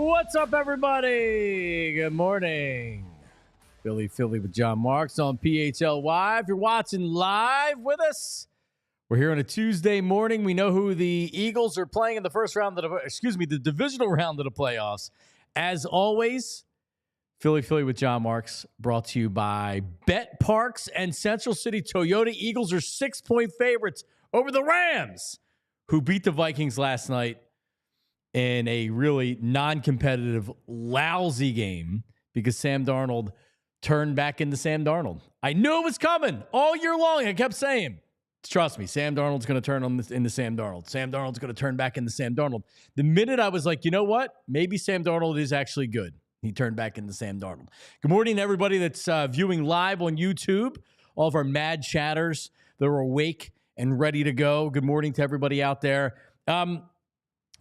What's up, everybody? Good morning. Philly with John Marks on PHLY. If you're watching live with us, we're here on a Tuesday morning. We know who the Eagles are playing in the first round the divisional round of the playoffs. As always, Philly with John Marks, brought to you by Bet Parks and Central City Toyota. Eagles are 6-point favorites over the Rams, who beat the Vikings last night in a really non-competitive, lousy game because Sam Darnold turned back into Sam Darnold. I knew it was coming all year long. I kept saying, trust me, Sam Darnold's going to turn into Sam Darnold. Sam Darnold's going to turn back into Sam Darnold. The minute I was like, you know what? Maybe Sam Darnold is actually good. He turned back into Sam Darnold. Good morning to everybody that's viewing live on YouTube. All of our mad chatters that are awake and ready to go. Good morning to everybody out there.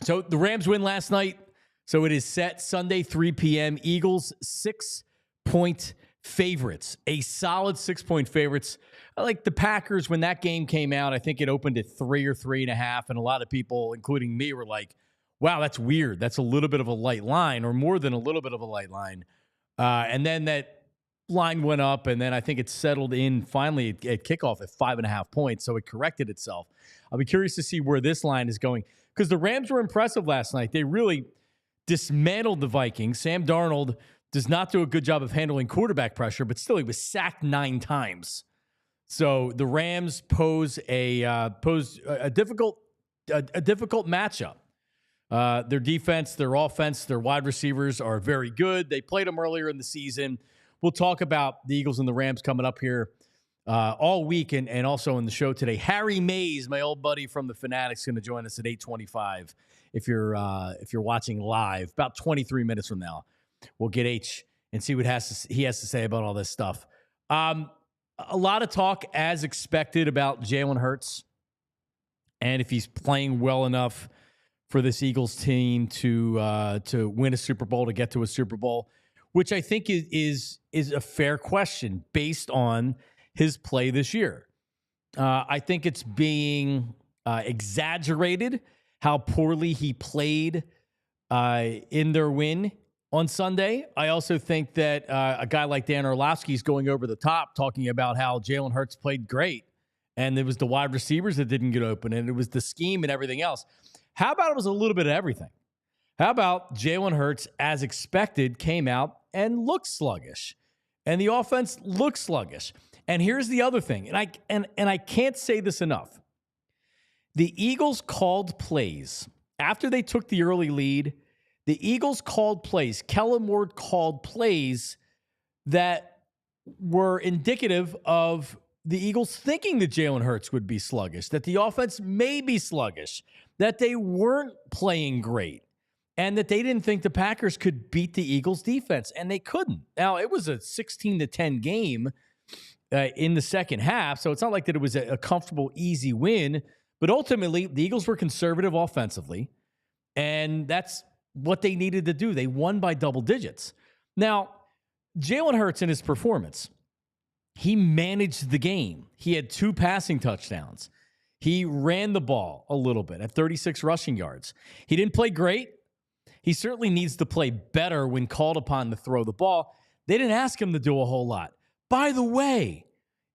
So the Rams win last night. So it is set Sunday, 3 p.m. Eagles 6-point favorites, a solid 6-point favorites. I like the Packers when that game came out. I think it opened at 3 or 3.5. And a lot of people, including me, were like, wow, that's weird. That's a little bit of a light line, or more than a little bit of a light line. And then that line went up, and then I think it settled in finally at kickoff at 5.5 points. So it corrected itself. I'll be curious to see where this line is going, because the Rams were impressive last night. They really dismantled the Vikings. Sam Darnold does not do a good job of handling quarterback pressure, but still he was sacked 9 times. So the Rams pose a difficult matchup. Their defense, their offense, their wide receivers are very good. They played them earlier in the season. We'll talk about the Eagles and the Rams coming up here all week and also in the show today. Harry Mays, my old buddy from the Fanatics, is going to join us at 8:25. If you're watching live, about 23 minutes from now, we'll get H and see what he has to say about all this stuff. A lot of talk, as expected, about Jalen Hurts and if he's playing well enough for this Eagles team to win a Super Bowl, to get to a Super Bowl, which I think is a fair question based on his play this year. I think it's being exaggerated how poorly he played in their win on Sunday. I also think that a guy like Dan Orlovsky is going over the top, talking about how Jalen Hurts played great, and it was the wide receivers that didn't get open, and it was the scheme and everything else. How about it was a little bit of everything? How about Jalen Hurts, as expected, came out and looked sluggish, and the offense looked sluggish. And here's the other thing, and I can't say this enough. The Eagles called plays after they took the early lead. The Eagles called plays. Kellen Moore called plays that were indicative of the Eagles thinking that Jalen Hurts would be sluggish, that the offense may be sluggish, that they weren't playing great, and that they didn't think the Packers could beat the Eagles defense, and they couldn't. Now, it was a 16-10 game in the second half, so it's not like that it was a comfortable, easy win, but ultimately, the Eagles were conservative offensively, and that's what they needed to do. They won by double digits. Now, Jalen Hurts in his performance, he managed the game. He had 2 passing touchdowns. He ran the ball a little bit at 36 rushing yards. He didn't play great. He certainly needs to play better when called upon to throw the ball. They didn't ask him to do a whole lot. By the way,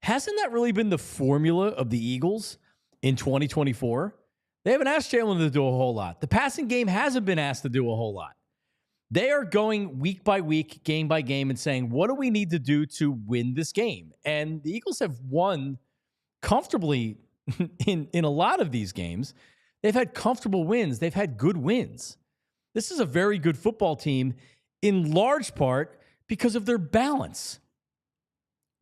hasn't that really been the formula of the Eagles in 2024? They haven't asked Jalen to do a whole lot. The passing game hasn't been asked to do a whole lot. They are going week by week, game by game, and saying, what do we need to do to win this game? And the Eagles have won comfortably in a lot of these games. They've had comfortable wins. They've had good wins. This is a very good football team in large part because of their balance.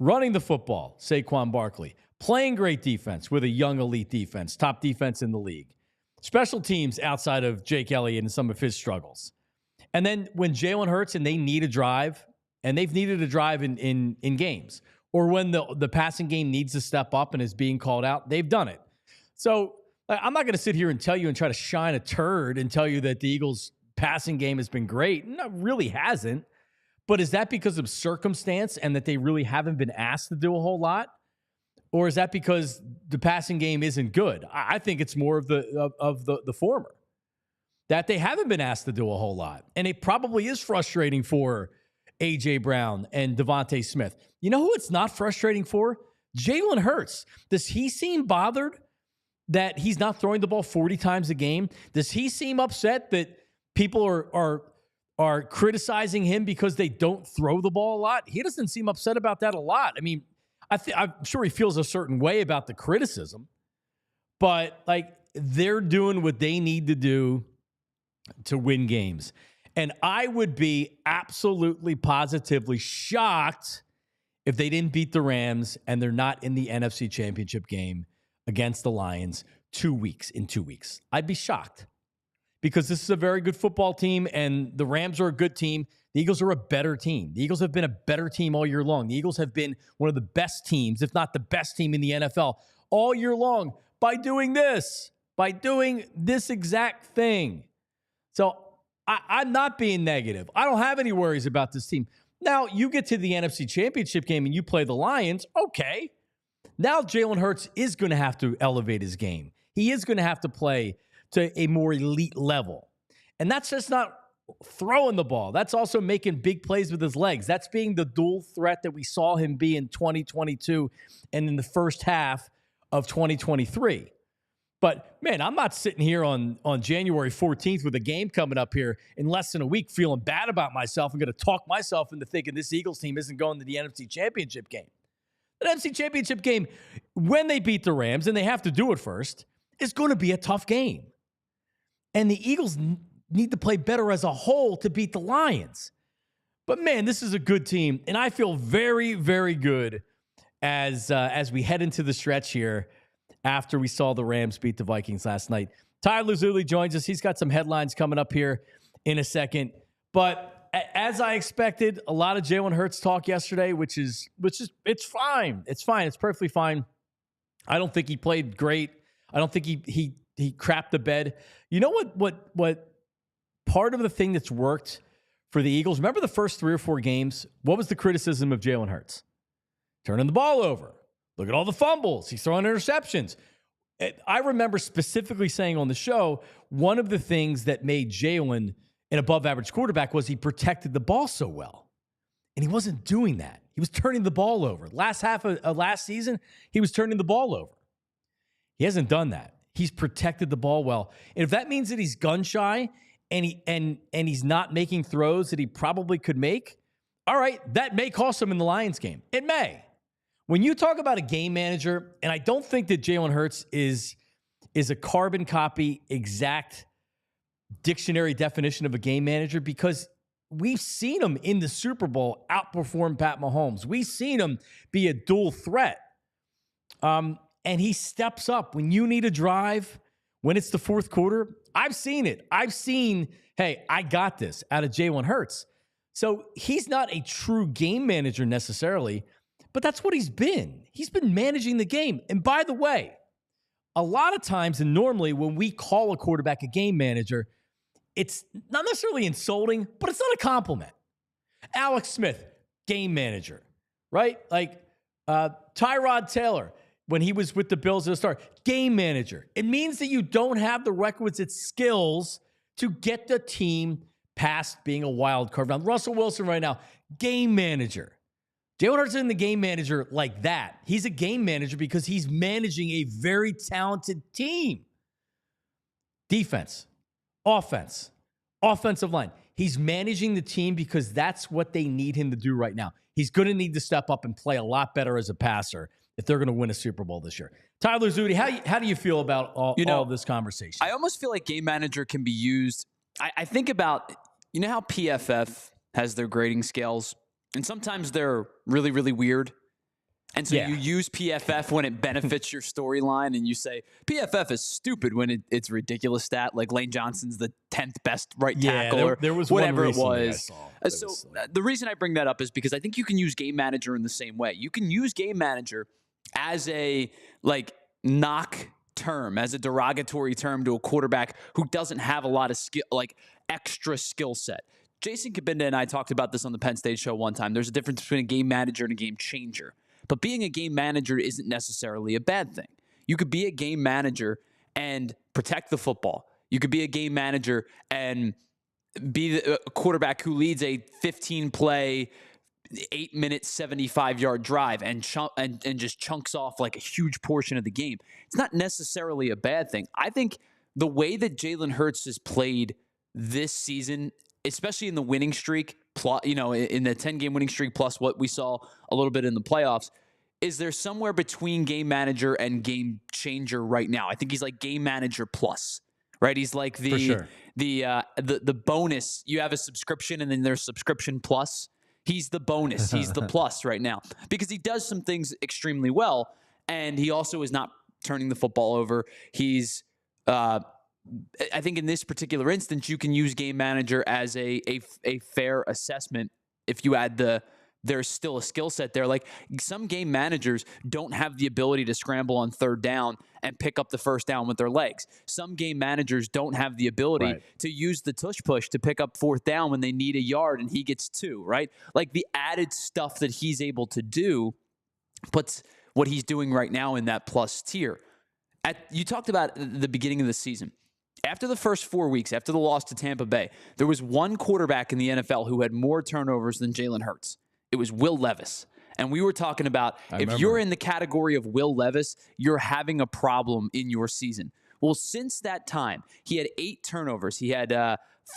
Running the football, Saquon Barkley. Playing great defense with a young elite defense, top defense in the league. special teams outside of Jake Elliott and some of his struggles. And then when Jalen Hurts and they need a drive, and they've needed a drive in games, or when the passing game needs to step up and is being called out, they've done it. So I'm not going to sit here and tell you and try to shine a turd and tell you that the Eagles' passing game has been great. No, it really hasn't. But is that because of circumstance and that they really haven't been asked to do a whole lot? Or is that because the passing game isn't good? I think it's more of the former, that they haven't been asked to do a whole lot. And it probably is frustrating for A.J. Brown and Devontae Smith. You know who it's not frustrating for? Jalen Hurts. Does he seem bothered that he's not throwing the ball 40 times a game? Does he seem upset that people are criticizing him because they don't throw the ball a lot? He doesn't seem upset about that a lot. I mean, I'm sure he feels a certain way about the criticism, but like they're doing what they need to do to win games. And I would be absolutely positively shocked if they didn't beat the Rams and they're not in the NFC Championship game against the Lions in 2 weeks. I'd be shocked because this is a very good football team and the Rams are a good team. The Eagles are a better team. The Eagles have been a better team all year long. The Eagles have been one of the best teams, if not the best team in the NFL all year long by doing this exact thing. So I'm not being negative. I don't have any worries about this team. Now, you get to the NFC Championship game and you play the Lions, okay. Now Jalen Hurts is going to have to elevate his game. He is going to have to play to a more elite level. And that's just not throwing the ball. That's also making big plays with his legs. That's being the dual threat that we saw him be in 2022 and in the first half of 2023. But, man, I'm not sitting here on January 14th with a game coming up here in less than a week feeling bad about myself. I'm going to talk myself into thinking this Eagles team isn't going to the NFC Championship game. The NFC Championship game, when they beat the Rams, and they have to do it first, is going to be a tough game. And the Eagles need to play better as a whole to beat the Lions. But, man, this is a good team, and I feel very, very good as we head into the stretch here after we saw the Rams beat the Vikings last night. Tyler Zuli joins us. He's got some headlines coming up here in a second. But as I expected, a lot of Jalen Hurts talk yesterday, which is it's fine. It's fine. It's perfectly fine. I don't think he played great. I don't think he crapped the bed. You know what part of the thing that's worked for the Eagles? Remember the first 3 or 4 games? What was the criticism of Jalen Hurts? Turning the ball over. Look at all the fumbles. He's throwing interceptions. I remember specifically saying on the show, one of the things that made Jalen an above-average quarterback was he protected the ball so well. And he wasn't doing that. He was turning the ball over. Last half of last season, he was turning the ball over. He hasn't done that. He's protected the ball well. And if that means that he's gun-shy and he's not making throws that he probably could make, all right, that may cost him in the Lions game. It may. When you talk about a game manager, and I don't think that Jalen Hurts is a carbon copy exact dictionary definition of a game manager, because we've seen him in the Super Bowl outperform Pat Mahomes. We've seen him be a dual threat. And he steps up when you need a drive, when it's the fourth quarter. I've seen it. I've seen, hey, I got this out of Jalen Hurts. So he's not a true game manager necessarily, but that's what he's been. He's been managing the game. And by the way, a lot of times and normally when we call a quarterback a game manager, it's not necessarily insulting, but it's not a compliment. Alex Smith, game manager, right? Like Tyrod Taylor, when he was with the Bills at the start, game manager. It means that you don't have the requisite skills to get the team past being a wild card round. Russell Wilson right now, game manager. Jalen Hurts isn't the game manager like that. He's a game manager because he's managing a very talented team. Defense, offense, offensive line. He's managing the team because that's what they need him to do right now. He's going to need to step up and play a lot better as a passer if they're going to win a Super Bowl this year. Tyler Zudi, how do you feel about all of this conversation? I almost feel like game manager can be used. I think about, you know how PFF has their grading scales? And sometimes they're really, really weird. And so you use PFF when it benefits your storyline, and you say PFF is stupid when it's a ridiculous stat, like Lane Johnson's the 10th best right tackle or there was whatever one it was. So The reason I bring that up is because I think you can use Game Manager in the same way. You can use Game Manager as a knock term, as a derogatory term to a quarterback who doesn't have a lot of skill, extra skill set. Jason Kabinda and I talked about this on the Penn State show one time. There's a difference between a game manager and a game changer. But being a game manager isn't necessarily a bad thing. You could be a game manager and protect the football. You could be a game manager and be the quarterback who leads a 15-play, 8-minute, 75-yard drive and just chunks off like a huge portion of the game. It's not necessarily a bad thing. I think the way that Jalen Hurts has played this season, especially in the winning streak, in the 10-game winning streak plus what we saw a little bit in the playoffs, is there somewhere between game manager and game changer right now. I think he's like game manager plus, right? He's like the bonus. You have a subscription and then there's subscription plus. He's the bonus. He's the plus right now because he does some things extremely well, and he also is not turning the football over. He's I think in this particular instance, you can use game manager as a fair assessment if you add there's still a skill set there. Like some game managers don't have the ability to scramble on third down and pick up the first down with their legs. Some game managers don't have the ability to use the tush push to pick up fourth down when they need a yard and he gets 2, right? Like the added stuff that he's able to do puts what he's doing right now in that plus tier. You talked about the beginning of the season. After the first 4 weeks, after the loss to Tampa Bay, there was one quarterback in the NFL who had more turnovers than Jalen Hurts. It was Will Levis. And we were talking about if you're in the category of Will Levis, you're having a problem in your season. Well, since that time, he had 8 turnovers. He had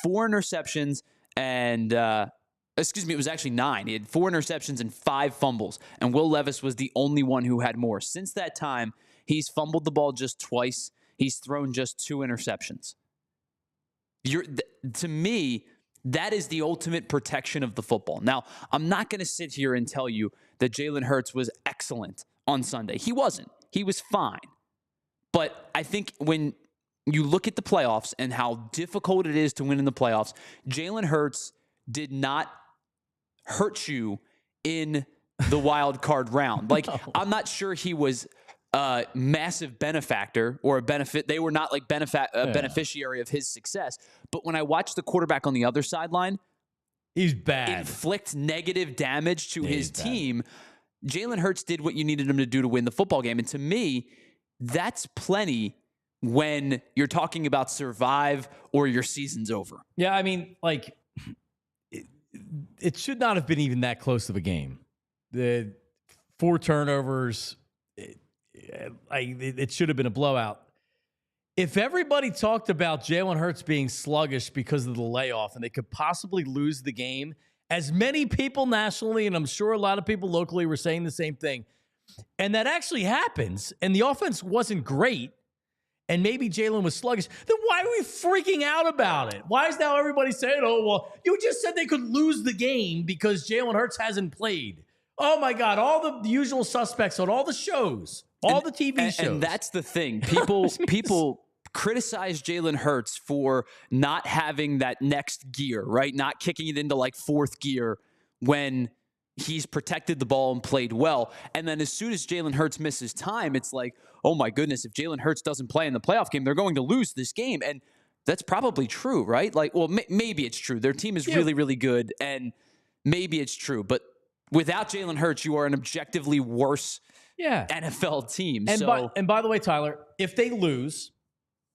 4 interceptions and it was actually 9. He had 4 interceptions and 5 fumbles. And Will Levis was the only one who had more. Since that time, he's fumbled the ball just twice. He's thrown just 2 interceptions. To me, that is the ultimate protection of the football. Now, I'm not going to sit here and tell you that Jalen Hurts was excellent on Sunday. He wasn't. He was fine. But I think when you look at the playoffs and how difficult it is to win in the playoffs, Jalen Hurts did not hurt you in the wild card round. Like, no. I'm not sure he was a massive benefactor or a benefit. They were not like beneficiary of his success. But when I watch the quarterback on the other sideline, he's bad. Inflict negative damage to his team. Jalen Hurts did what you needed him to do to win the football game. And to me, that's plenty when you're talking about survive or your season's over. Yeah, I mean, like, it should not have been even that close of a game. The 4 turnovers, it should have been a blowout. If everybody talked about Jalen Hurts being sluggish because of the layoff and they could possibly lose the game, as many people nationally, and I'm sure a lot of people locally were saying the same thing, and that actually happens, and the offense wasn't great, and maybe Jalen was sluggish, then why are we freaking out about it? Why is now everybody saying, oh, well, you just said they could lose the game because Jalen Hurts hasn't played. Oh, my God, all the usual suspects on all the shows. All the TV shows. And that's the thing. People criticize Jalen Hurts for not having that next gear, right? Not kicking it into like 4th gear when he's protected the ball and played well. And then as soon as Jalen Hurts misses time, it's like, oh my goodness, if Jalen Hurts doesn't play in the playoff game, they're going to lose this game. And that's probably true, right? Like, well, maybe it's true. Their team is really, really good. And maybe it's true. But without Jalen Hurts, you are an objectively worse NFL team. And by the way, Tyler, if they lose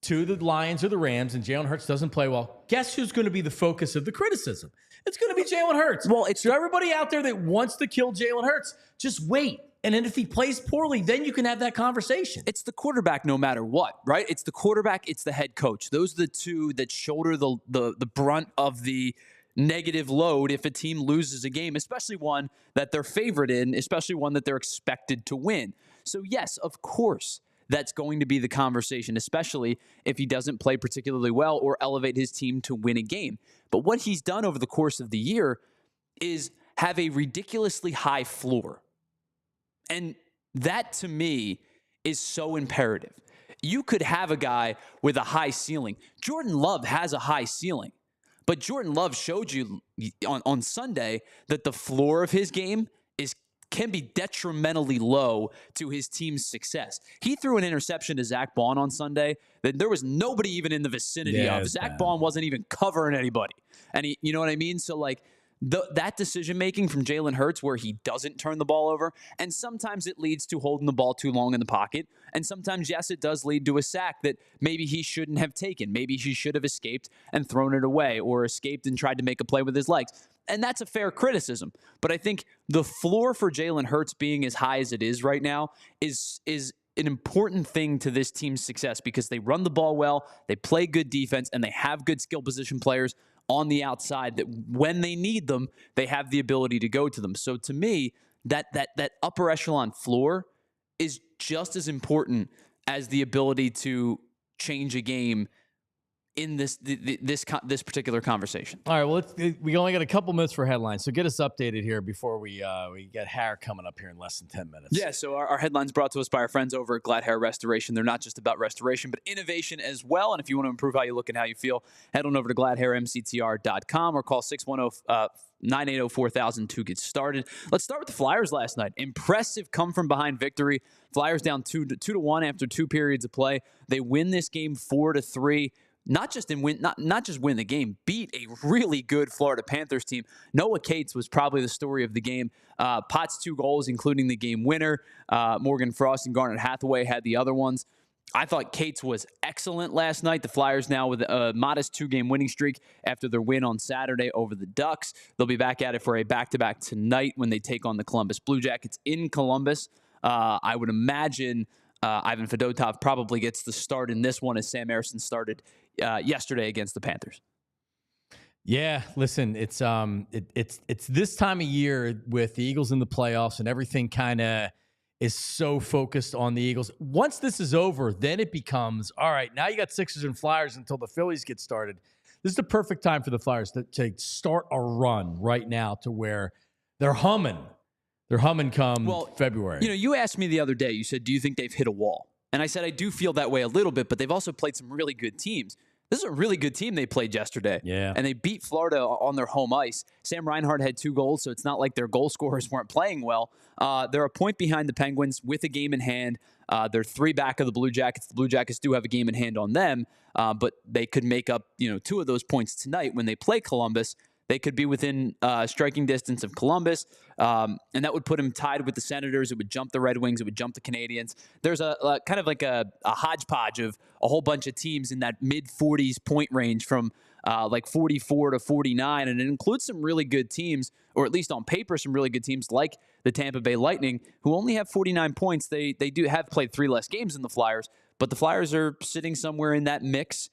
to the Lions or the Rams and Jalen Hurts doesn't play well, guess who's going to be the focus of the criticism? It's going to be Jalen Hurts. Well, it's so everybody out there that wants to kill Jalen Hurts, just wait. And then if he plays poorly, then you can have that conversation. It's the quarterback no matter what, right? It's the quarterback, it's the head coach. Those are the two that shoulder the brunt of the negative load if a team loses a game, especially one that they're favored in, especially one that they're expected to win. So yes, of course, that's going to be the conversation, especially if he doesn't play particularly well or elevate his team to win a game. But what he's done over the course of the year is have a ridiculously high floor. And that, to me, is so imperative. You could have a guy with a high ceiling. Jordan Love has a high ceiling. But Jordan Love showed you on Sunday that the floor of his game can be detrimentally low to his team's success. He threw an interception to Zach Bond on Sunday that there was nobody even in the vicinity of. Zach Bond wasn't even covering anybody. And you know what I mean? So, like, that decision-making from Jalen Hurts where he doesn't turn the ball over, and sometimes it leads to holding the ball too long in the pocket, and sometimes, yes, it does lead to a sack that maybe he shouldn't have taken. Maybe he should have escaped and thrown it away, or escaped and tried to make a play with his legs. And that's a fair criticism. But I think the floor for Jalen Hurts being as high as it is right now is an important thing to this team's success because they run the ball well, they play good defense, and they have good skill position players on the outside that when they need them, they have the ability to go to them. So to me, that upper echelon floor is just as important as the ability to change a game in this particular conversation. All right, well, we only got a couple minutes for headlines, so get us updated here before we get hair coming up here in less than 10 minutes. Yeah, so our headlines brought to us by our friends over at Glad Hair Restoration. They're not just about restoration, but innovation as well. And if you want to improve how you look and how you feel, head on over to gladhairmctr.com or call 610-980-4000 to get started. Let's start with the Flyers last night. Impressive come-from-behind victory. Flyers down 2-1 after 2 periods of play. They win this game 4-3. Not just win the game, beat a really good Florida Panthers team. Noah Cates was probably the story of the game. Potts 2 goals, including the game winner. Morgan Frost and Garnet Hathaway had the other ones. I thought Cates was excellent last night. The Flyers now with a modest 2-game winning streak after their win on Saturday over the Ducks. They'll be back at it for a back-to-back tonight when they take on the Columbus Blue Jackets in Columbus. I would imagine Ivan Fedotov probably gets the start in this one as Sam Ersson started yesterday against the Panthers. Yeah, listen, it's this time of year with the Eagles in the playoffs and everything kind of is so focused on the Eagles. Once this is over, then it becomes, all right, now you got Sixers and Flyers until the Phillies get started. This is the perfect time for the Flyers to start a run right now to where they're humming. They're humming come February. You know, you asked me the other day, you said, do you think they've hit a wall? And I said, I do feel that way a little bit, but they've also played some really good teams. This is a really good team they played yesterday. Yeah. And they beat Florida on their home ice. Sam Reinhart had 2 goals, so it's not like their goal scorers weren't playing well. They're a point behind the Penguins with a game in hand. They're 3 back of the Blue Jackets. The Blue Jackets do have a game in hand on them, but they could make up 2 of those points tonight when they play Columbus. They could be within striking distance of Columbus, and that would put them tied with the Senators. It would jump the Red Wings. It would jump the Canadiens. There's a kind of like a hodgepodge of a whole bunch of teams in that mid-40s point range from like 44 to 49, and it includes some really good teams, or at least on paper, some really good teams like the Tampa Bay Lightning, who only have 49 points. They do have played 3 less games than the Flyers, but the Flyers are sitting somewhere in that mix,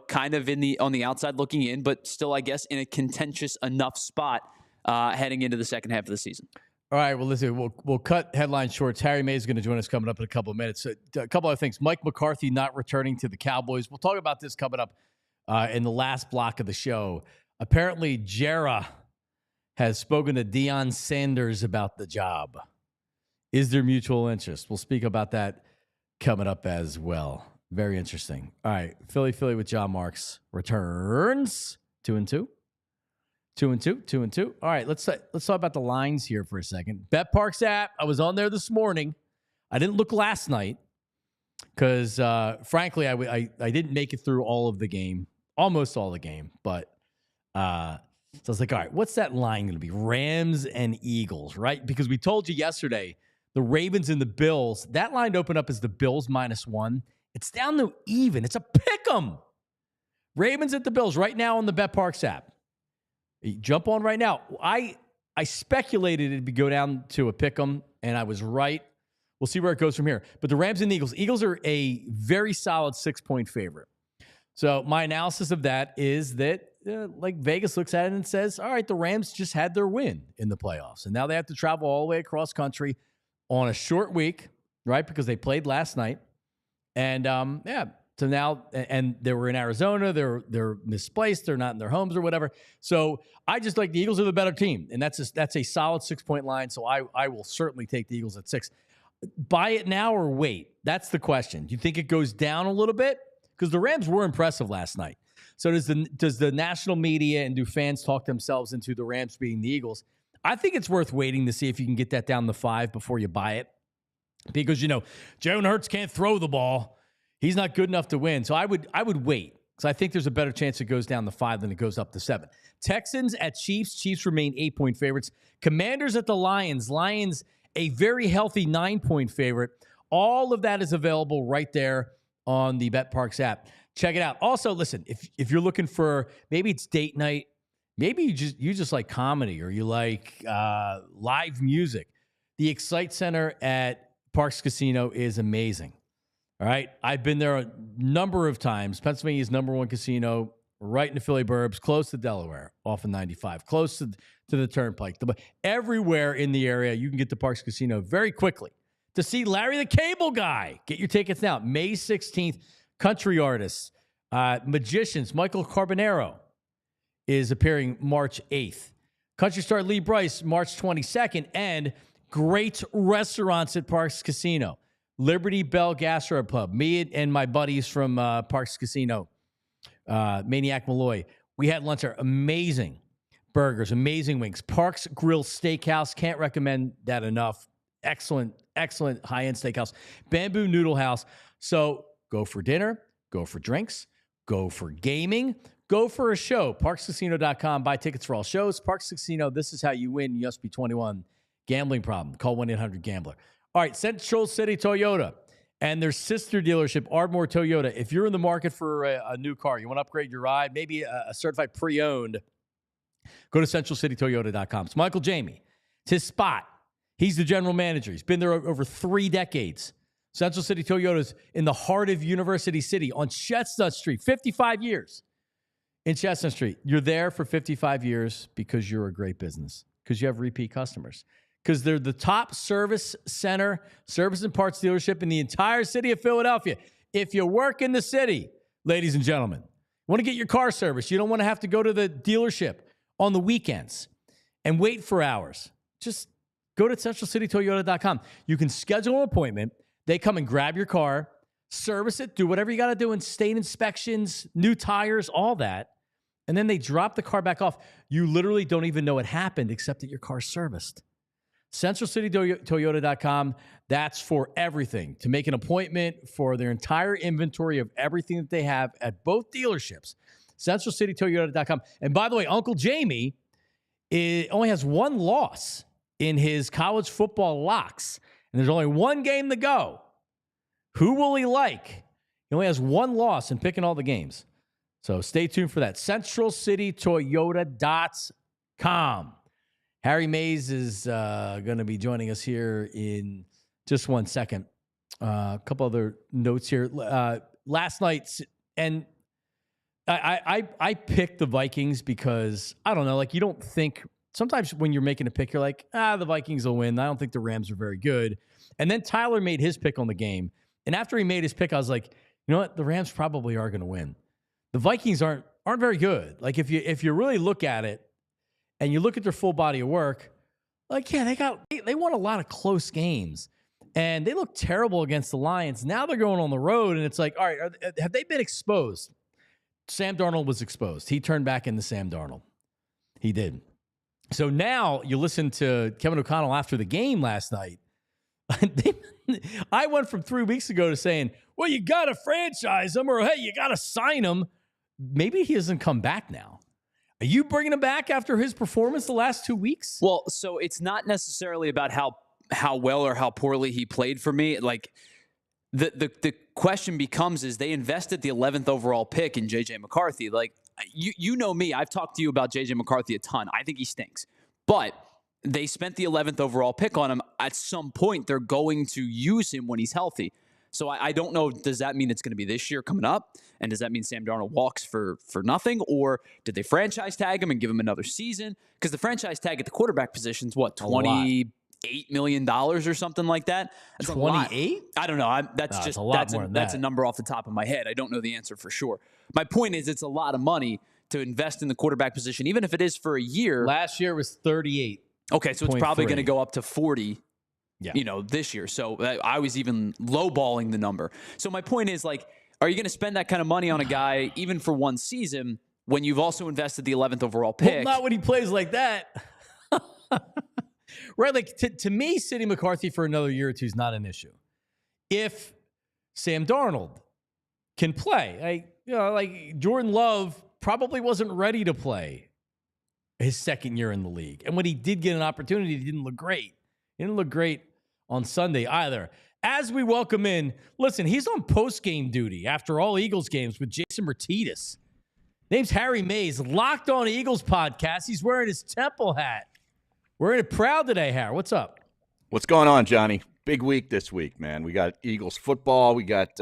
kind of on the outside looking in, but still, I guess, in a contentious enough spot heading into the second half of the season. All right, well, listen, we'll cut headline shorts. Harry May is going to join us coming up in a couple of minutes. A couple other things. Mike McCarthy not returning to the Cowboys. We'll talk about this coming up in the last block of the show. Apparently, Jera has spoken to Deion Sanders about the job. Is there mutual interest? We'll speak about that coming up as well. Very interesting. All right, Philly with John Marks returns 2-2. 2-2. All right, let's talk about the lines here for a second. BetParks app. I was on there this morning. I didn't look last night because, frankly, I didn't make it through all of the game, almost all the game. But so I was like, all right, what's that line going to be? Rams and Eagles, right? Because we told you yesterday the Ravens and the Bills. That line opened up as the Bills -1. It's down to even. It's a pick 'em. Ravens at the Bills right now on the BetParks app. You jump on right now. I speculated it'd go down to a pick 'em, and I was right. We'll see where it goes from here. But the Rams and the Eagles. Eagles are a very solid 6-point favorite. So my analysis of that is that like Vegas looks at it and says, all right, the Rams just had their win in the playoffs. And now they have to travel all the way across country on a short week, right? Because they played last night. And, to now, and they were in Arizona. They're misplaced. They're not in their homes or whatever. So I just like the Eagles are the better team, and that's a solid 6-point line. So I will certainly take the Eagles at 6. Buy it now or wait? That's the question. Do you think it goes down a little bit? Because the Rams were impressive last night. So does the national media and do fans talk themselves into the Rams beating the Eagles? I think it's worth waiting to see if you can get that down to 5 before you buy it. Because, Jalen Hurts can't throw the ball. He's not good enough to win. So I would wait, because I think there's a better chance it goes down to 5 than it goes up to 7. Texans at Chiefs. Chiefs remain 8-point favorites. Commanders at the Lions. Lions, a very healthy 9-point favorite. All of that is available right there on the BetParks app. Check it out. Also, listen, if you're looking for, maybe it's date night, maybe you just like comedy, or you like live music. The Excite Center at Parks Casino is amazing. All right. I've been there a number of times. Pennsylvania's #1 casino, right in the Philly burbs, close to Delaware, off of 95, close to the Turnpike. Everywhere in the area, you can get to Parks Casino very quickly to see Larry the Cable Guy. Get your tickets now. May 16th, country artists, magicians. Michael Carbonaro is appearing March 8th. Country star Lee Brice, March 22nd. And great restaurants at Parks Casino. Liberty Bell Gastro Pub. Me and my buddies from Parks Casino, Maniac Malloy, we had lunch there. Amazing burgers, amazing wings. Parks Grill Steakhouse, can't recommend that enough. Excellent high-end steakhouse. Bamboo Noodle House. So go for dinner, go for drinks, go for gaming, go for a show. ParksCasino.com. Buy tickets for all shows. Parks Casino, this is how you win. You must be 21. Gambling problem. Call 1-800-GAMBLER. All right, Central City Toyota and their sister dealership, Ardmore Toyota. If you're in the market for a new car, you want to upgrade your ride, maybe a certified pre-owned, go to CentralCityToyota.com. It's Michael Jamie. It's his spot. He's the general manager. He's been there over 3 decades. Central City Toyota's in the heart of University City on Chestnut Street, 55 years in Chestnut Street. You're there for 55 years because you're a great business, because you have repeat customers, because they're the top service center, service and parts dealership in the entire city of Philadelphia. If you work in the city, ladies and gentlemen, want to get your car serviced, you don't want to have to go to the dealership on the weekends and wait for hours. Just go to CentralCityToyota.com. You can schedule an appointment. They come and grab your car, service it, do whatever you got to do in state inspections, new tires, all that. And then they drop the car back off. You literally don't even know it happened except that your car's serviced. CentralCityToyota.com. That's for everything. To make an appointment for their entire inventory of everything that they have at both dealerships. CentralCityToyota.com. And by the way, Uncle Jamie only has 1 loss in his college football locks. And there's only 1 game to go. Who will he like? He only has 1 loss in picking all the games. So stay tuned for that. CentralCityToyota.com. Harry Mays is going to be joining us here in just 1 second. A couple other notes here. Last night, and I picked the Vikings because, I don't know, like you don't think, sometimes when you're making a pick, you're like, the Vikings will win. I don't think the Rams are very good. And then Tyler made his pick on the game. And after he made his pick, I was like, you know what? The Rams probably are going to win. The Vikings aren't very good. Like if you really look at it and you look at their full body of work, like, yeah, they won a lot of close games. And they look terrible against the Lions. Now they're going on the road, and it's like, all right, have they been exposed? Sam Darnold was exposed. He turned back into Sam Darnold. He did. So now you listen to Kevin O'Connell after the game last night. I went from 3 weeks ago to saying, well, you got to franchise him, or, hey, you got to sign him. Maybe he doesn't come back now. Are you bringing him back after his performance the last 2 weeks? Well, so it's not necessarily about how well or how poorly he played for me. Like the question becomes, is they invested the 11th overall pick in J.J. McCarthy. Like, you know me, I've talked to you about J.J. McCarthy a ton. I think he stinks. But they spent the 11th overall pick on him. At some point, they're going to use him when he's healthy. So I don't know, does that mean it's going to be this year coming up? And does that mean Sam Darnold walks for nothing? Or did they franchise tag him and give him another season? Because the franchise tag at the quarterback position is what, $28 $28 million or something like that. That's 28? I don't know. That's a lot more than that's that. a number off the top of my head. I don't know the answer for sure. My point is, it's a lot of money to invest in the quarterback position, even if it is for a year. Last year was 38. Okay, so it's probably going to go up to 40. Yeah. This year. So I was even lowballing the number. So my point is, like, are you going to spend that kind of money on a guy even for one season when you've also invested the 11th overall pick? Well, not when he plays like that. Right? Like, to me, sitting McCarthy for another year or two is not an issue. If Sam Darnold can play, like Jordan Love probably wasn't ready to play his second year in the league. And when he did get an opportunity, he didn't look great. He didn't look great on Sunday either. As we welcome in, listen, he's on post-game duty after all Eagles games with Jason Martinez. Name's Harry Mays, Locked On Eagles podcast. He's wearing his Temple hat. Wearing it proud today, Harry. What's up? What's going on, Johnny? Big week this week, man. We got Eagles football. We got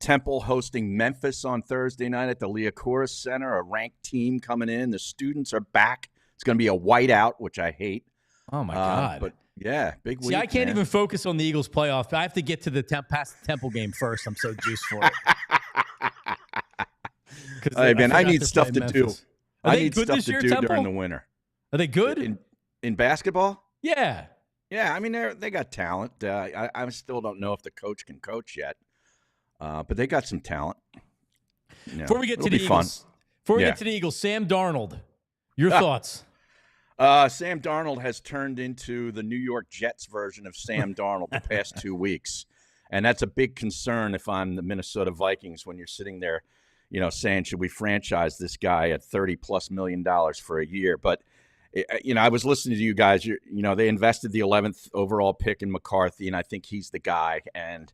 Temple hosting Memphis on Thursday night at the Liacouras Center, a ranked team coming in. The students are back. It's going to be a whiteout, which I hate. Oh, my God. But yeah, big week. See, I can't even focus on the Eagles playoff. I have to get to the past the Temple game first. I'm so juiced for it. Hey, man, I need stuff to do. I need stuff to do during the winter. Are they good? In basketball? Yeah. Yeah, I mean, they got talent. I still don't know if the coach can coach yet, but they got some talent. Before we get to the Eagles, Sam Darnold, your thoughts? Sam Darnold has turned into the New York Jets version of Sam Darnold the past 2 weeks. And that's a big concern if I'm the Minnesota Vikings when you're sitting there, saying, should we franchise this guy at $30+ million for a year? But, I was listening to you guys. They invested the 11th overall pick in McCarthy, and I think he's the guy. And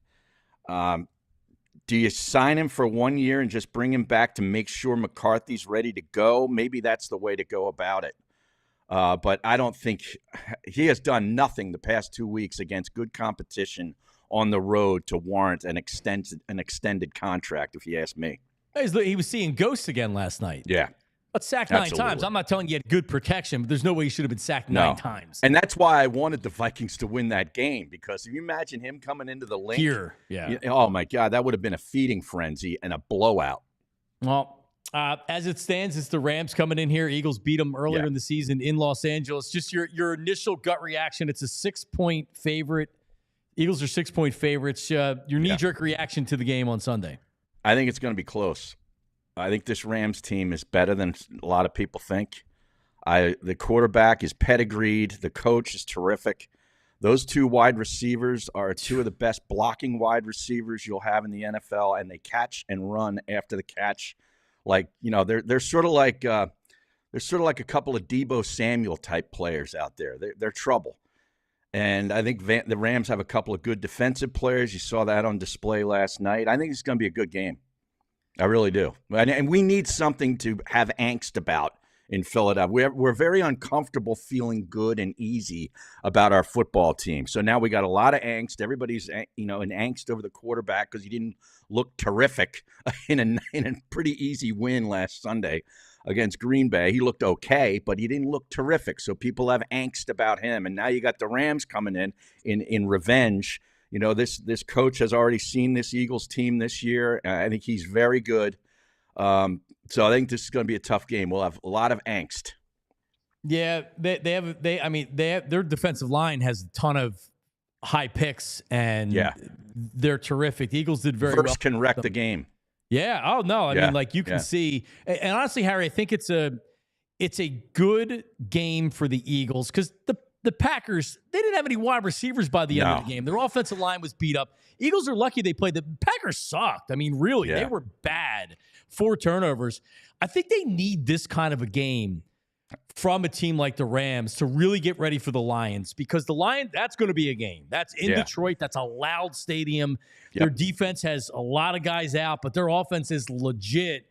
do you sign him for 1 year and just bring him back to make sure McCarthy's ready to go? Maybe that's the way to go about it. But I don't think he has done nothing the past 2 weeks against good competition on the road to warrant an extended contract, if you ask me. He was seeing ghosts again last night. Yeah. But sacked 9 times. I'm not telling you he had good protection, but there's no way he should have been sacked 9 times. And that's why I wanted the Vikings to win that game, because if you imagine him coming into the link. Oh, my God, that would have been a feeding frenzy and a blowout. Well, as it stands, it's the Rams coming in here. Eagles beat them earlier in the season in Los Angeles. Just your initial gut reaction. It's a 6-point favorite. Eagles are 6-point favorites. Your knee-jerk reaction to the game on Sunday. I think it's going to be close. I think this Rams team is better than a lot of people think. The quarterback is pedigreed. The coach is terrific. Those 2 wide receivers are 2 of the best blocking wide receivers you'll have in the NFL, and they catch and run after the catch. Like, they're sort of like a couple of Deebo Samuel type players out there. They're trouble. And I think the Rams have a couple of good defensive players. You saw that on display last night. I think it's going to be a good game. I really do. And we need something to have angst about in Philadelphia. We're very uncomfortable feeling good and easy about our football team. So now we got a lot of angst. Everybody's, in angst over the quarterback because he didn't look terrific in a pretty easy win last Sunday against Green Bay. He looked okay, but he didn't look terrific. So people have angst about him. And now you got the Rams coming in revenge. This coach has already seen this Eagles team this year. I think he's very good. So I think this is going to be a tough game. We'll have a lot of angst. Yeah, their defensive line has a ton of high picks, and they're terrific. The Eagles did very well. First can wreck the game. Yeah. Oh no. I mean, like you can see, and honestly, Harry, I think it's a good game for the Eagles because the Packers, they didn't have any wide receivers by the end of the game. Their offensive line was beat up. Eagles are lucky they played. The Packers sucked. I mean, really, they were bad. 4 turnovers. I think they need this kind of a game from a team like the Rams to really get ready for the Lions, because the Lions, that's going to be a game. That's in Detroit. That's a loud stadium. Their defense has a lot of guys out, but their offense is legit.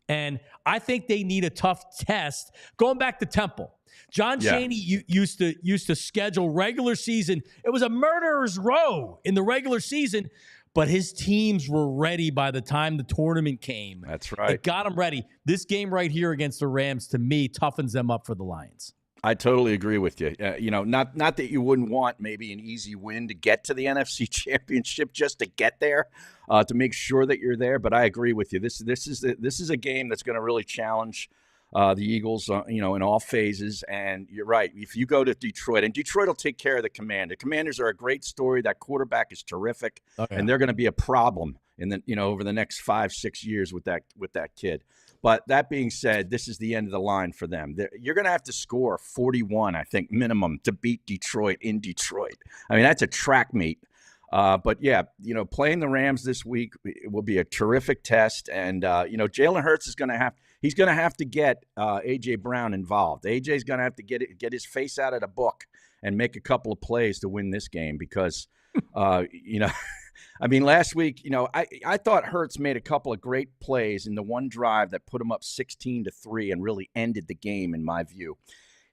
And I think they need a tough test. Going back to Temple, John Chaney used to schedule regular season. It was a murderer's row in the regular season, but his teams were ready by the time the tournament came. That's right. It got them ready. This game right here against the Rams, to me, toughens them up for the Lions. I totally agree with you. Not that you wouldn't want maybe an easy win to get to the NFC Championship, just to get there, to make sure that you're there. But I agree with you. This is a game that's going to really challenge the Eagles, in all phases. And you're right. If you go to Detroit, and Detroit will take care of the The Commanders are a great story. That quarterback is terrific, and they're going to be a problem over the next 5-6 years with that kid. But that being said, this is the end of the line for them. You're going to have to score 41, I think, minimum to beat Detroit in Detroit. I mean, that's a track meet. But yeah, playing the Rams this week will be a terrific test. And, Jalen Hurts is going to have to get A.J. Brown involved. A.J.'s going to have to get his face out of the book and make a couple of plays to win this game because, I mean, last week, I thought Hurts made a couple of great plays in the one drive that put him up 16-3 and really ended the game, in my view.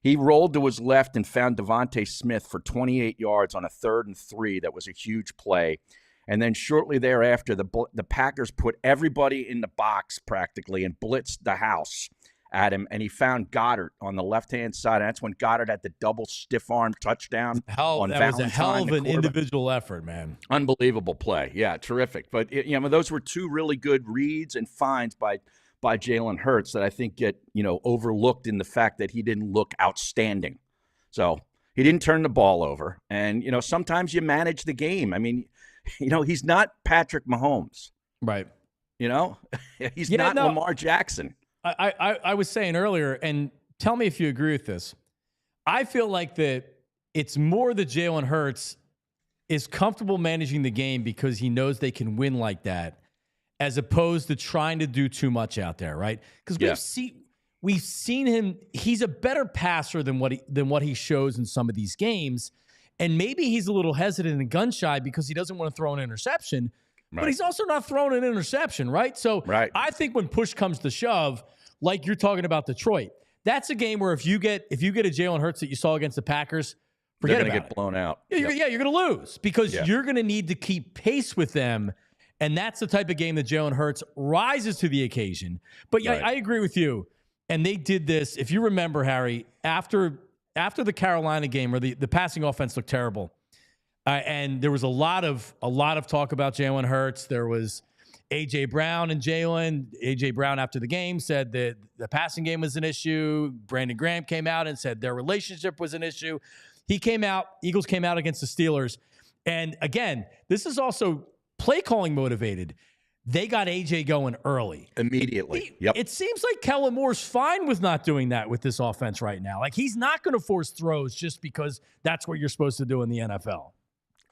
He rolled to his left and found Devontae Smith for 28 yards on a 3rd and 3. That was a huge play. And then shortly thereafter, the Packers put everybody in the box practically and blitzed the house at him, and he found Goddard on the left-hand side. And that's when Goddard had the double stiff-arm touchdown on Valentine. That was a hell of an individual effort, man. Unbelievable play. Yeah, terrific. But, those were two really good reads and finds by Jalen Hurts that I think get, overlooked in the fact that he didn't look outstanding. So he didn't turn the ball over. And, sometimes you manage the game. I mean, he's not Patrick Mahomes. Right. He's not Lamar Jackson. I was saying earlier, and tell me if you agree with this. I feel like that it's more that Jalen Hurts is comfortable managing the game because he knows they can win like that, as opposed to trying to do too much out there, right? Because we've seen him. He's a better passer than what he shows in some of these games, and maybe he's a little hesitant and gun shy because he doesn't want to throw an interception. Right. But he's also not throwing an interception, right? So I think when push comes to shove, like you're talking about Detroit, that's a game where if you get a Jalen Hurts that you saw against the Packers, forget about it. They're going to get blown out. Yeah, you're going to lose because you're going to need to keep pace with them, and that's the type of game that Jalen Hurts rises to the occasion. But yeah, I agree with you. And they did this, if you remember, Harry, after the Carolina game where the passing offense looked terrible. And there was a lot of talk about Jalen Hurts. There was A.J. Brown and Jalen. A.J. Brown after the game said that the passing game was an issue. Brandon Graham came out and said their relationship was an issue. Eagles came out against the Steelers. And again, this is also play calling motivated. They got A.J. going early. Immediately. It seems like Kellen Moore's fine with not doing that with this offense right now. Like he's not going to force throws just because that's what you're supposed to do in the NFL.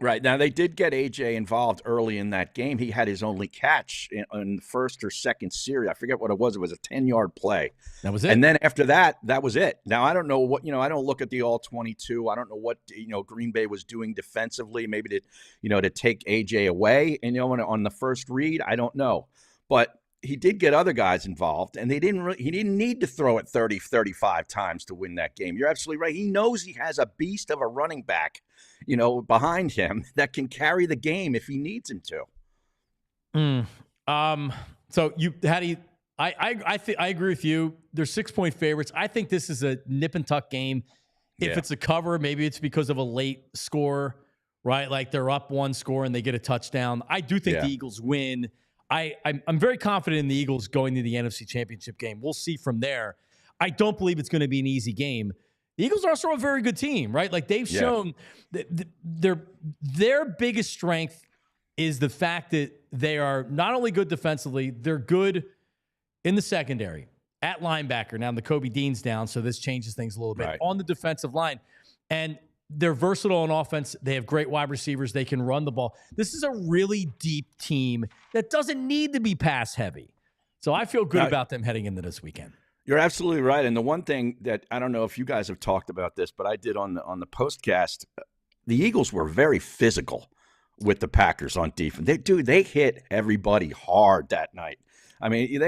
Right. Now, they did get A.J. involved early in that game. He had his only catch in the first or second series. I forget what it was. It was a 10-yard play. That was it. And then after that, that was it. Now, I don't know what, I don't look at the all-22. I don't know what, Green Bay was doing defensively, maybe to take A.J. away, on the first read. I don't know. But he did get other guys involved, and he didn't need to throw it 30, 35 times to win that game. You're absolutely right. He knows he has a beast of a running back, behind him that can carry the game if he needs him to. So I agree with you. They're 6-point favorites. I think this is a nip and tuck game. If it's a cover, maybe it's because of a late score, right? Like they're up one score and they get a touchdown. I do think the Eagles win. I'm very confident in the Eagles going to the NFC Championship game. We'll see from there. I don't believe it's going to be an easy game. The Eagles are also a very good team, right? Like they've shown that their biggest strength is the fact that they are not only good defensively, they're good in the secondary, at linebacker. Now the Kobe Dean's down, so this changes things a little bit on the defensive line. And they're versatile on offense. They have great wide receivers. They can run the ball. This is a really deep team that doesn't need to be pass heavy. So I feel good about them heading into this weekend. You're absolutely right. And the one thing that I don't know if you guys have talked about this, but I did on the postcast, the Eagles were very physical with the Packers on defense. They hit everybody hard that night. I mean,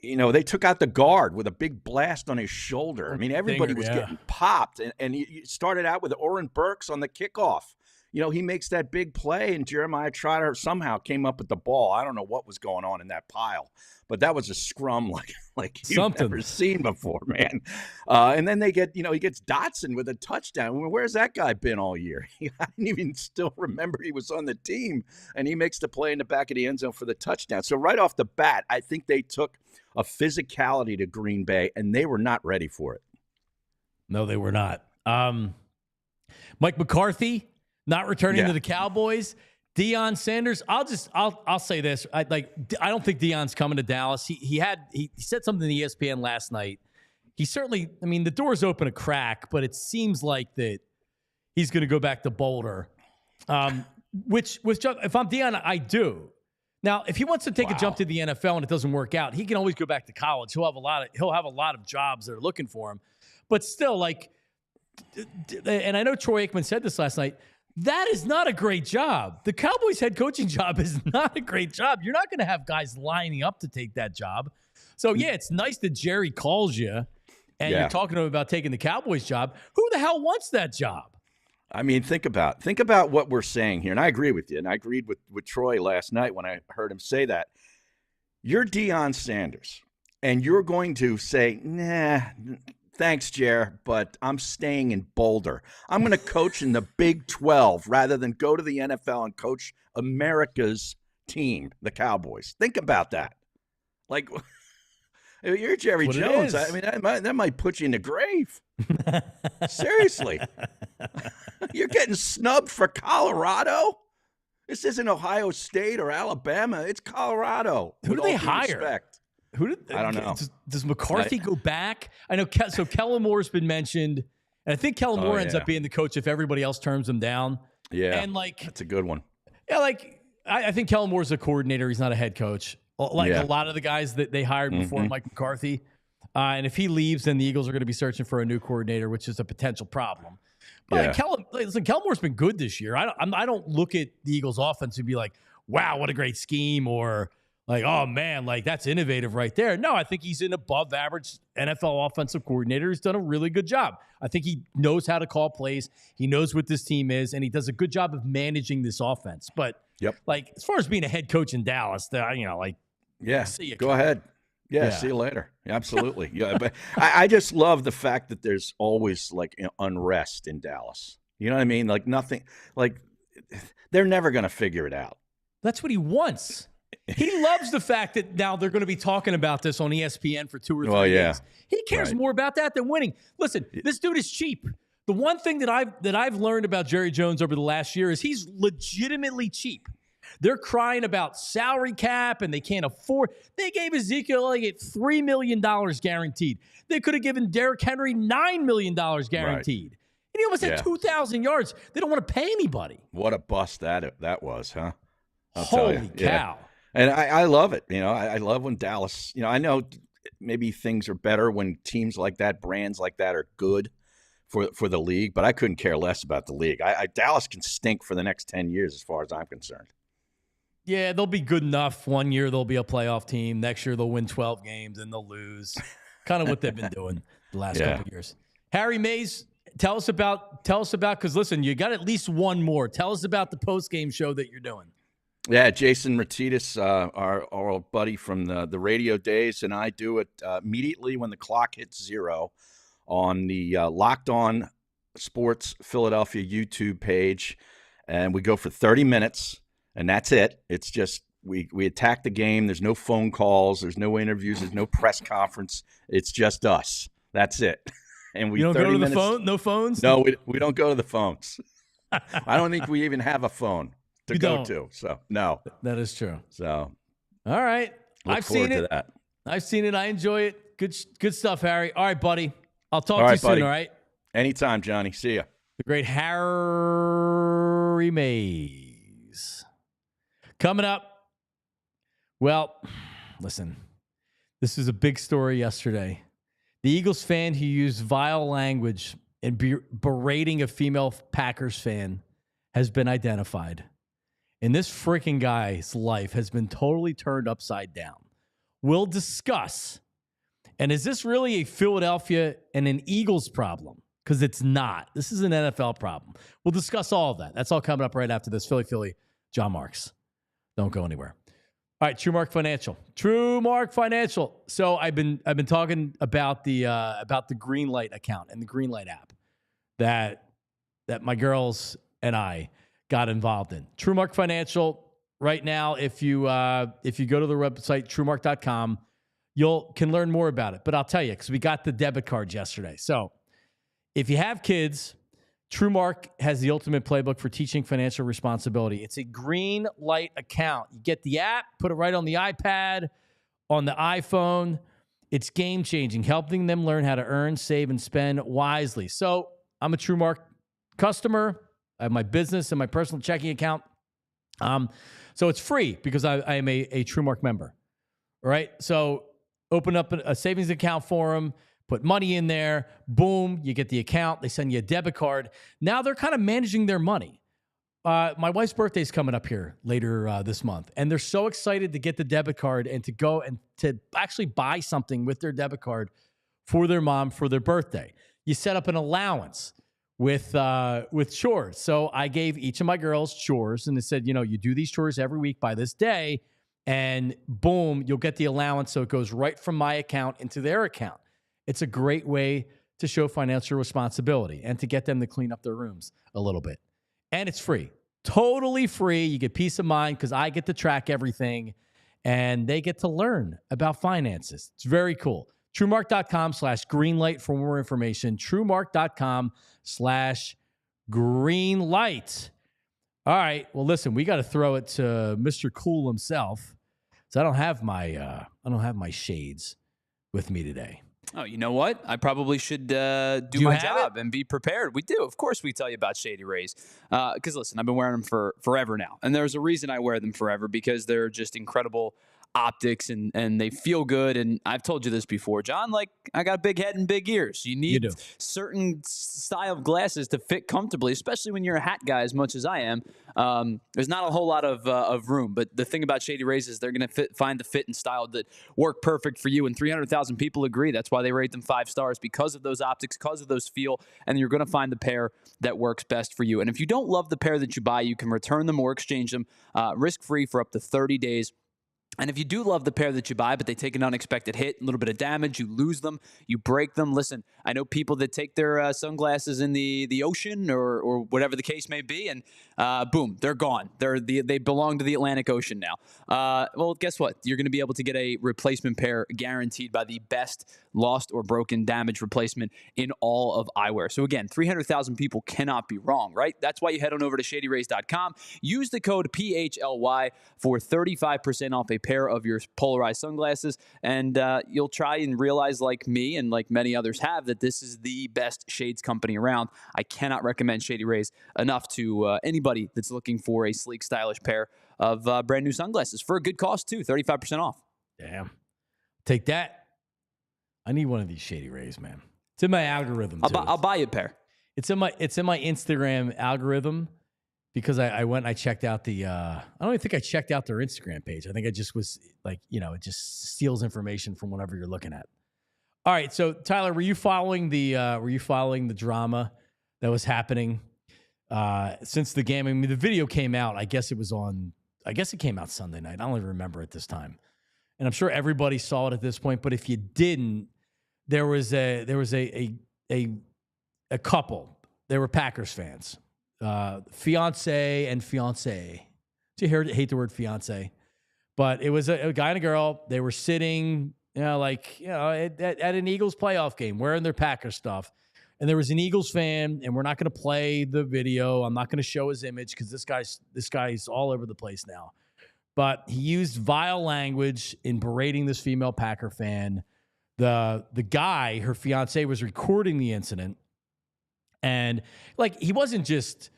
they took out the guard with a big blast on his shoulder. I mean, everybody was getting popped. And he started out with Oren Burks on the kickoff, he makes that big play, and Jeremiah Trotter somehow came up with the ball. I don't know what was going on in that pile, but that was a scrum like you've never seen before, man. And then they get, he gets Dotson with a touchdown. Where's that guy been all year? I didn't even still remember he was on the team, and he makes the play in the back of the end zone for the touchdown. So right off the bat, I think they took a physicality to Green Bay, and they were not ready for it. No, they were not. Mike McCarthy not returning to the Cowboys. Deion Sanders. I'll say this. I don't think Deion's coming to Dallas. He said something to ESPN last night. He certainly, the door's open a crack, but it seems like that he's going to go back to Boulder. Which if I'm Deion, I do. Now, if he wants to take a jump to the NFL and it doesn't work out, he can always go back to college. He'll have a lot of jobs that are looking for him. But still, and I know Troy Aikman said this last night, that is not a great job. The Cowboys head coaching job is not a great job. You're not going to have guys lining up to take that job. So, it's nice that Jerry calls you and you're talking to him about taking the Cowboys job. Who the hell wants that job? Think about what we're saying here. And I agree with you. And I agreed with Troy last night when I heard him say that. You're Deion Sanders, and you're going to say, nah, thanks, Jer, but I'm staying in Boulder. I'm going to coach in the Big 12 rather than go to the NFL and coach America's team, the Cowboys. Think about that. You're Jerry Jones. That might put you in the grave. Seriously. You're getting snubbed for Colorado? This isn't Ohio State or Alabama. It's Colorado. Who do they hire? Respect. I don't know. Does McCarthy go back? I know. So Kellen Moore's been mentioned, and I think Kellen Moore ends up being the coach if everybody else turns him down. Yeah, and that's a good one. Yeah, I think Kellen Moore's a coordinator. He's not a head coach. A lot of the guys that they hired before Mike McCarthy. And if he leaves, then the Eagles are going to be searching for a new coordinator, which is a potential problem. But Kellen Moore's been good this year. I don't look at the Eagles' offense and be like, wow, what a great scheme, or oh, man, that's innovative right there. No, I think he's an above-average NFL offensive coordinator who's done a really good job. I think he knows how to call plays. He knows what this team is, and he does a good job of managing this offense. But, as far as being a head coach in Dallas, see you. Go ahead. Yeah, see you later. Absolutely. But I just love the fact that there's always unrest in Dallas. You know what I mean? Nothing, they're never going to figure it out. That's what he wants. He loves the fact that now they're going to be talking about this on ESPN for 2 or 3 days. He cares more about that than winning. Listen, this dude is cheap. The one thing that I've learned about Jerry Jones over the last year is he's legitimately cheap. They're crying about salary cap and they can't afford. They gave Ezekiel $3 million guaranteed. They could have given Derrick Henry $9 million guaranteed. Right. And he almost had 2,000 yards. They don't want to pay anybody. What a bust that was, huh? Holy cow. Yeah. And I love it. I love when Dallas, I know maybe things are better when teams like that, brands like that are good for the league, but I couldn't care less about the league. Dallas can stink for the next 10 years as far as I'm concerned. Yeah, they'll be good enough. One year they'll be a playoff team. Next year they'll win 12 games and they'll lose. Kind of what they've been doing the last couple of years. Harry Mays, tell us about because listen, you got at least one more. Tell us about the post-game show that you're doing. Yeah, Jason Martinez, our old buddy from the radio days, and I do it immediately when the clock hits 0 on the Locked On Sports Philadelphia YouTube page, and we go for 30 minutes. And that's it. It's just we attack the game. There's no phone calls. There's no interviews. There's no press conference. It's just us. That's it. And we don't go to the phone? No phones? No, we don't go to the phones. I don't think we even have a phone to go to. So, no. That is true. So, all right. I've seen it. I've seen it. I enjoy it. Good stuff, Harry. All right, buddy. I'll talk to you soon, all right? Anytime, Johnny. See ya. The great Harry Mays. Coming up, well, listen, this is a big story yesterday. The Eagles fan who used vile language in berating a female Packers fan has been identified. And this freaking guy's life has been totally turned upside down. We'll discuss. And is this really a Philadelphia and an Eagles problem? because it's not. This is an NFL problem. We'll discuss all of that. That's all coming up right after this. Philly, John Marks. Don't go anywhere. All right, TrueMark Financial. TrueMark Financial. So I've been talking about the Greenlight account and the Greenlight app that my girls and I got involved in. TrueMark Financial. Right now, if you go to their website, TrueMark.com, you can learn more about it. But I'll tell you, because we got the debit cards yesterday. So if you have kids, TrueMark has the ultimate playbook for teaching financial responsibility. It's a green light account. You get the app, put it right on the iPad, on the iPhone. It's game-changing, helping them learn how to earn, save, and spend wisely. So I'm a TrueMark customer. I have my business and my personal checking account. So it's free because I am a TrueMark member. All right? So open up a savings account for them. Put money in there, boom, you get the account. They send you a debit card. Now they're kind of managing their money. My wife's birthday is coming up here later this month, and they're so excited to get the debit card and to go and to actually buy something with their debit card for their mom for their birthday. You set up an allowance with chores. So I gave each of my girls chores, and they said, you do these chores every week by this day, and boom, you'll get the allowance. So it goes right from my account into their account. It's a great way to show financial responsibility and to get them to clean up their rooms a little bit. And it's free. Totally free. You get peace of mind because I get to track everything and they get to learn about finances. It's very cool. TrueMark.com/greenlight for more information. TrueMark.com/greenlight. All right. Well, listen, we got to throw it to Mr. Cool himself. So I don't have my shades with me today. Oh, you know what? I probably should do my job and be prepared. We do. Of course, we tell you about Shady Rays. Because, listen, I've been wearing them for forever now. And there's a reason I wear them forever, because they're just incredible optics and they feel good. And I've told you this before, John, like I got a big head and big ears. You need certain style of glasses to fit comfortably, especially when you're a hat guy as much as I am. There's not a whole lot of room. But the thing about Shady Rays is they're going to find the fit and style that work perfect for you. And 300,000 people agree. That's why they rate them 5 stars, because of those optics, because of those feel. And you're going to find the pair that works best for you. And if you don't love the pair that you buy, you can return them or exchange them risk-free for up to 30 days. And if you do love the pair that you buy, but they take an unexpected hit, a little bit of damage, you lose them, you break them. Listen, I know people that take their sunglasses in the ocean or whatever the case may be, and boom, they're gone. They belong to the Atlantic Ocean now. Well, guess what? You're going to be able to get a replacement pair guaranteed by the best lost or broken damage replacement in all of eyewear. So again, 300,000 people cannot be wrong, right? That's why you head on over to ShadyRays.com. Use the code PHLY for 35% off a pair of your polarized sunglasses, and you'll try and realize, like me and like many others have, that this is the best shades company around. I cannot recommend Shady Rays enough to anybody that's looking for a sleek, stylish pair of brand new sunglasses for a good cost too, 35% off. Damn. Take that. I need one of these Shady Rays, man. It's in my algorithm too. I'll buy you a pair. It's in my Instagram algorithm because I went and I checked out the I don't even think I checked out their Instagram page. I think I just was like, it just steals information from whatever you're looking at. All right, so Tyler, were you following the drama that was happening since the game? I mean, the video came out. I guess it came out Sunday night. I don't even remember at this time. And I'm sure everybody saw it at this point, but if you didn't, there was a couple. They were Packers fans. Fiance and fiance. Do you hate the word fiance? But it was a guy and a girl. They were sitting, at an Eagles playoff game, wearing their Packers stuff. And there was an Eagles fan, and we're not going to play the video. I'm not going to show his image because this guy's all over the place now. But he used vile language in berating this female Packer fan. The guy, her fiance, was recording the incident. And he wasn't just,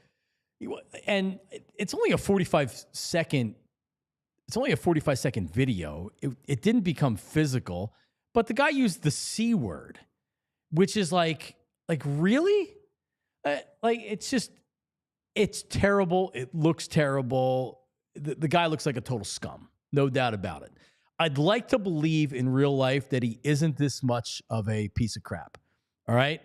and it's only a 45-second video. It didn't become physical, but the guy used the C word, which is like really? It's terrible. It looks terrible. The guy looks like a total scum. No doubt about it. I'd like to believe in real life that he isn't this much of a piece of crap. All right.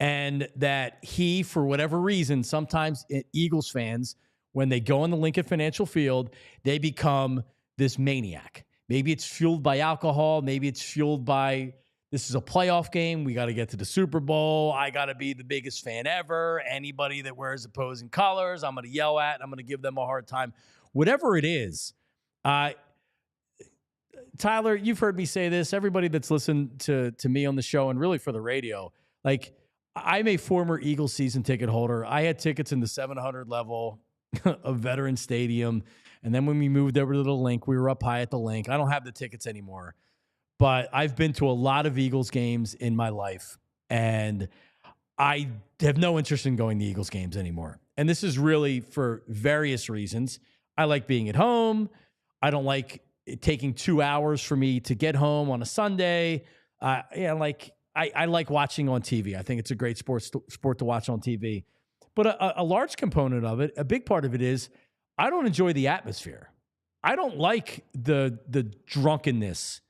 And that he, for whatever reason, sometimes Eagles fans, when they go on the Lincoln Financial Field, they become this maniac. Maybe it's fueled by alcohol. Maybe it's fueled by, this is a playoff game. We got to get to the Super Bowl. I got to be the biggest fan ever. Anybody that wears opposing colors, I'm going to yell at, and I'm going to give them a hard time. Whatever it is. Tyler, you've heard me say this. Everybody that's listened to me on the show and really for the radio, like, I'm a former Eagles season ticket holder. I had tickets in the 700 level of Veteran Stadium. And then when we moved over to the Link, we were up high at the Link. I don't have the tickets anymore. But I've been to a lot of Eagles games in my life. And I have no interest in going to Eagles games anymore. And this is really for various reasons. I like being at home. I don't like it taking 2 hours for me to get home on a Sunday. I like watching on TV. I think it's a great sport to watch on TV. But a large component of it, a big part of it is, I don't enjoy the atmosphere. I don't like the drunkenness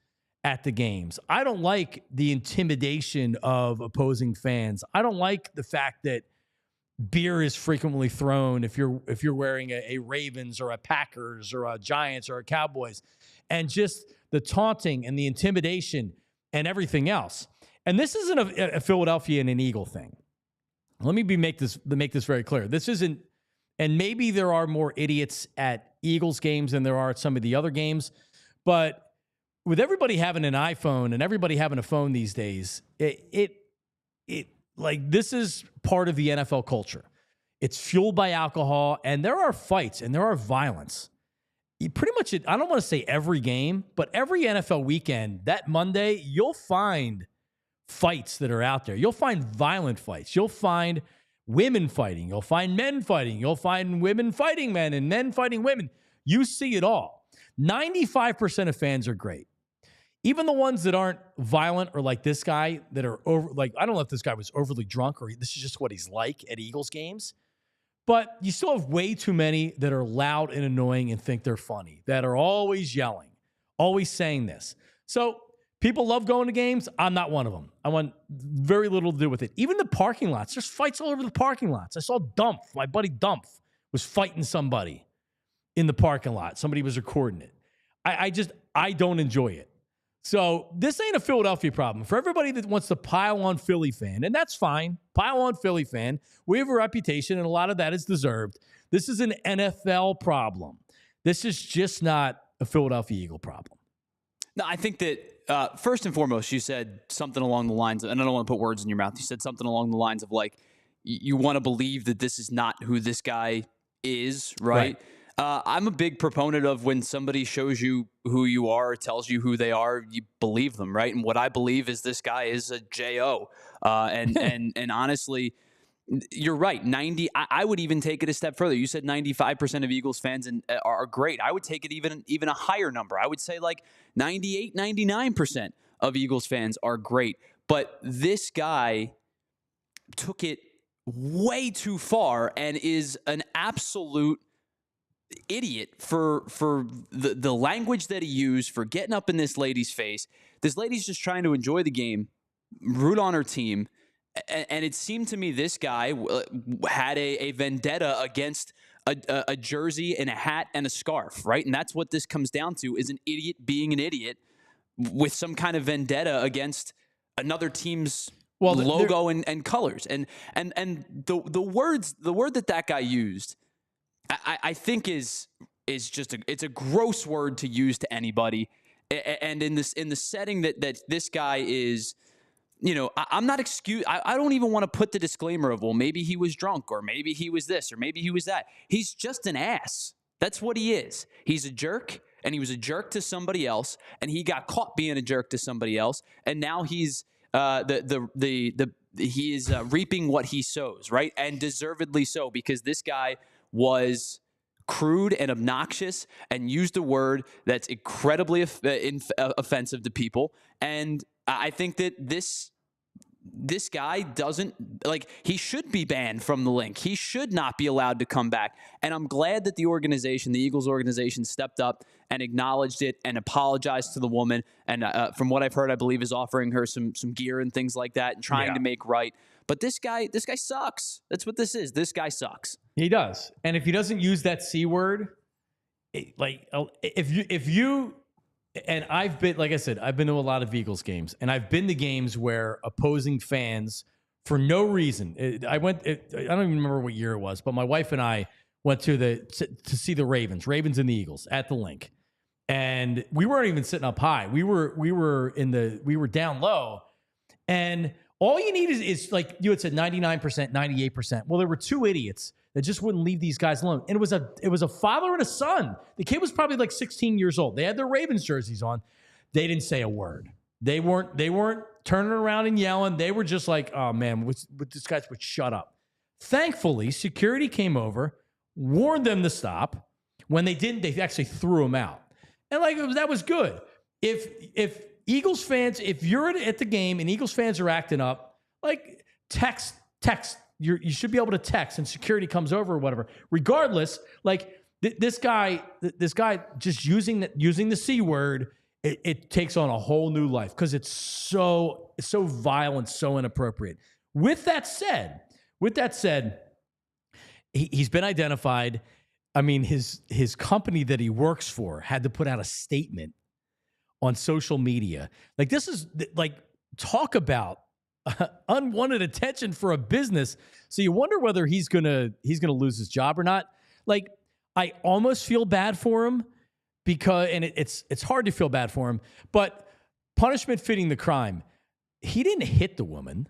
at the games. I don't like the intimidation of opposing fans. I don't like the fact that beer is frequently thrown if you're wearing a Ravens or a Packers or a Giants or a Cowboys, and just the taunting and the intimidation and everything else. And this isn't a Philadelphia and an Eagle thing. Let me make this very clear. This isn't, and maybe there are more idiots at Eagles games than there are at some of the other games, but with everybody having an iPhone and everybody having a phone these days, it like, this is part of the NFL culture. It's fueled by alcohol, and there are fights and there are violence. Pretty much, I don't want to say every game, but every NFL weekend, that Monday, you'll find fights that are out there. You'll find violent fights. You'll find women fighting. You'll find men fighting. You'll find women fighting men and men fighting women. You see it all. 95% of fans are great. Even the ones that aren't violent, or like this guy that are over, like, I don't know if this guy was overly drunk or this is just what he's like at Eagles games, but you still have way too many that are loud and annoying and think they're funny, that are always yelling, always saying this. So people love going to games. I'm not one of them. I want very little to do with it. Even the parking lots, there's fights all over the parking lots. I saw Dumpf, my buddy Dumpf, was fighting somebody in the parking lot. Somebody was recording it. I don't enjoy it. So this ain't a Philadelphia problem. For everybody that wants to pile on Philly fan, and that's fine, pile on Philly fan. We have a reputation, and a lot of that is deserved. This is an NFL problem. This is just not a Philadelphia Eagle problem. No, I think that first and foremost, you said something along the lines of, and I don't want to put words in your mouth. You said something along the lines of, like, you want to believe that this is not who this guy is, right? I'm a big proponent of when somebody shows you who you are, tells you who they are, you believe them, right? And what I believe is this guy is a J.O. And honestly, you're right. I would even take it a step further. You said 95% of Eagles fans are great. I would take it even a higher number. I would say like 98, 99% of Eagles fans are great. But this guy took it way too far and is an absolute idiot for the language that he used, for getting up in this lady's face. This lady's just trying to enjoy the game, root on her team. And it seemed to me this guy had a vendetta against a jersey and a hat and a scarf, right? And that's what this comes down to, is an idiot being an idiot with some kind of vendetta against another team's logo and colors. And the word that guy used, I think is just it's a gross word to use to anybody. And in the setting that this guy is, you know, I'm not excuse. I don't even want to put the disclaimer of, well, maybe he was drunk, or maybe he was this, or maybe he was that. He's just an ass. That's what he is. He's a jerk, and he was a jerk to somebody else, and he got caught being a jerk to somebody else, and now he's he is reaping what he sows, right? And deservedly so, because this guy was crude and obnoxious and used a word that's incredibly offensive to people. And I think that this guy doesn't, like, he should be banned from the link. He should not be allowed to come back. And I'm glad that the organization, the Eagles organization, stepped up and acknowledged it and apologized to the woman. And from what I've heard, I believe is offering her some gear and things like that and trying to make right. But this guy sucks. That's what this is. This guy sucks. He does. And if he doesn't use that C word, if you and I've been, like I said, I've been to a lot of Eagles games, and I've been to games where opposing fans, for no reason, I don't even remember what year it was, but my wife and I went to see the Ravens and the Eagles at the link, and we weren't even sitting up high. We were down low, and all you need is like you had said, 99%, 98%. Well, there were two idiots that just wouldn't leave these guys alone. And it was a father and a son. The kid was probably like 16 years old. They had their Ravens jerseys on. They didn't say a word. They weren't turning around and yelling. They were just like, oh man, this guys would shut up. Thankfully, security came over, warned them to stop. When they didn't, they actually threw them out. And that was good. If Eagles fans, if you're at the game and Eagles fans are acting up, like text. You should be able to text and security comes over or whatever. Regardless, like this guy just using the C word, it takes on a whole new life because it's so violent, so inappropriate. With that said, he's been identified. I mean, his company that he works for had to put out a statement on social media. Like, this is like, talk about unwanted attention for a business. So you wonder whether he's gonna lose his job or not. Like, I almost feel bad for him because, and it's hard to feel bad for him, but punishment fitting the crime. He didn't hit the woman.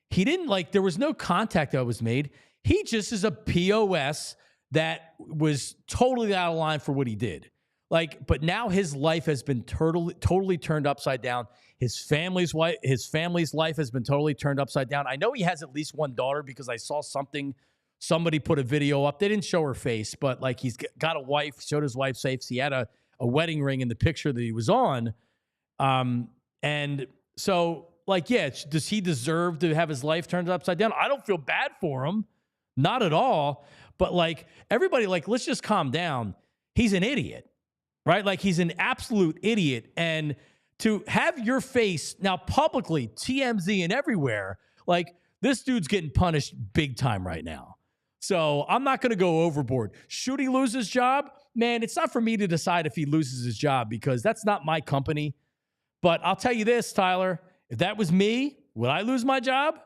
He didn't, like, there was no contact that was made. He just is a POS that was totally out of line for what he did. Like, but now his life has been totally turned upside down. His family's life has been totally turned upside down. I know he has at least one daughter because I saw somebody put a video up. They didn't show her face, but like, he's got a wife, showed his wife's face. He had a wedding ring in the picture that he was on. And so, like, yeah, does he deserve to have his life turned upside down? I don't feel bad for him. Not at all. But like, everybody, like, let's just calm down. He's an idiot, right? Like, he's an absolute idiot. And to have your face now publicly, TMZ and everywhere, like, this dude's getting punished big time right now. So I'm not going to go overboard. Should he lose his job? Man, it's not for me to decide if he loses his job because that's not my company. But I'll tell you this, Tyler, if that was me, would I lose my job?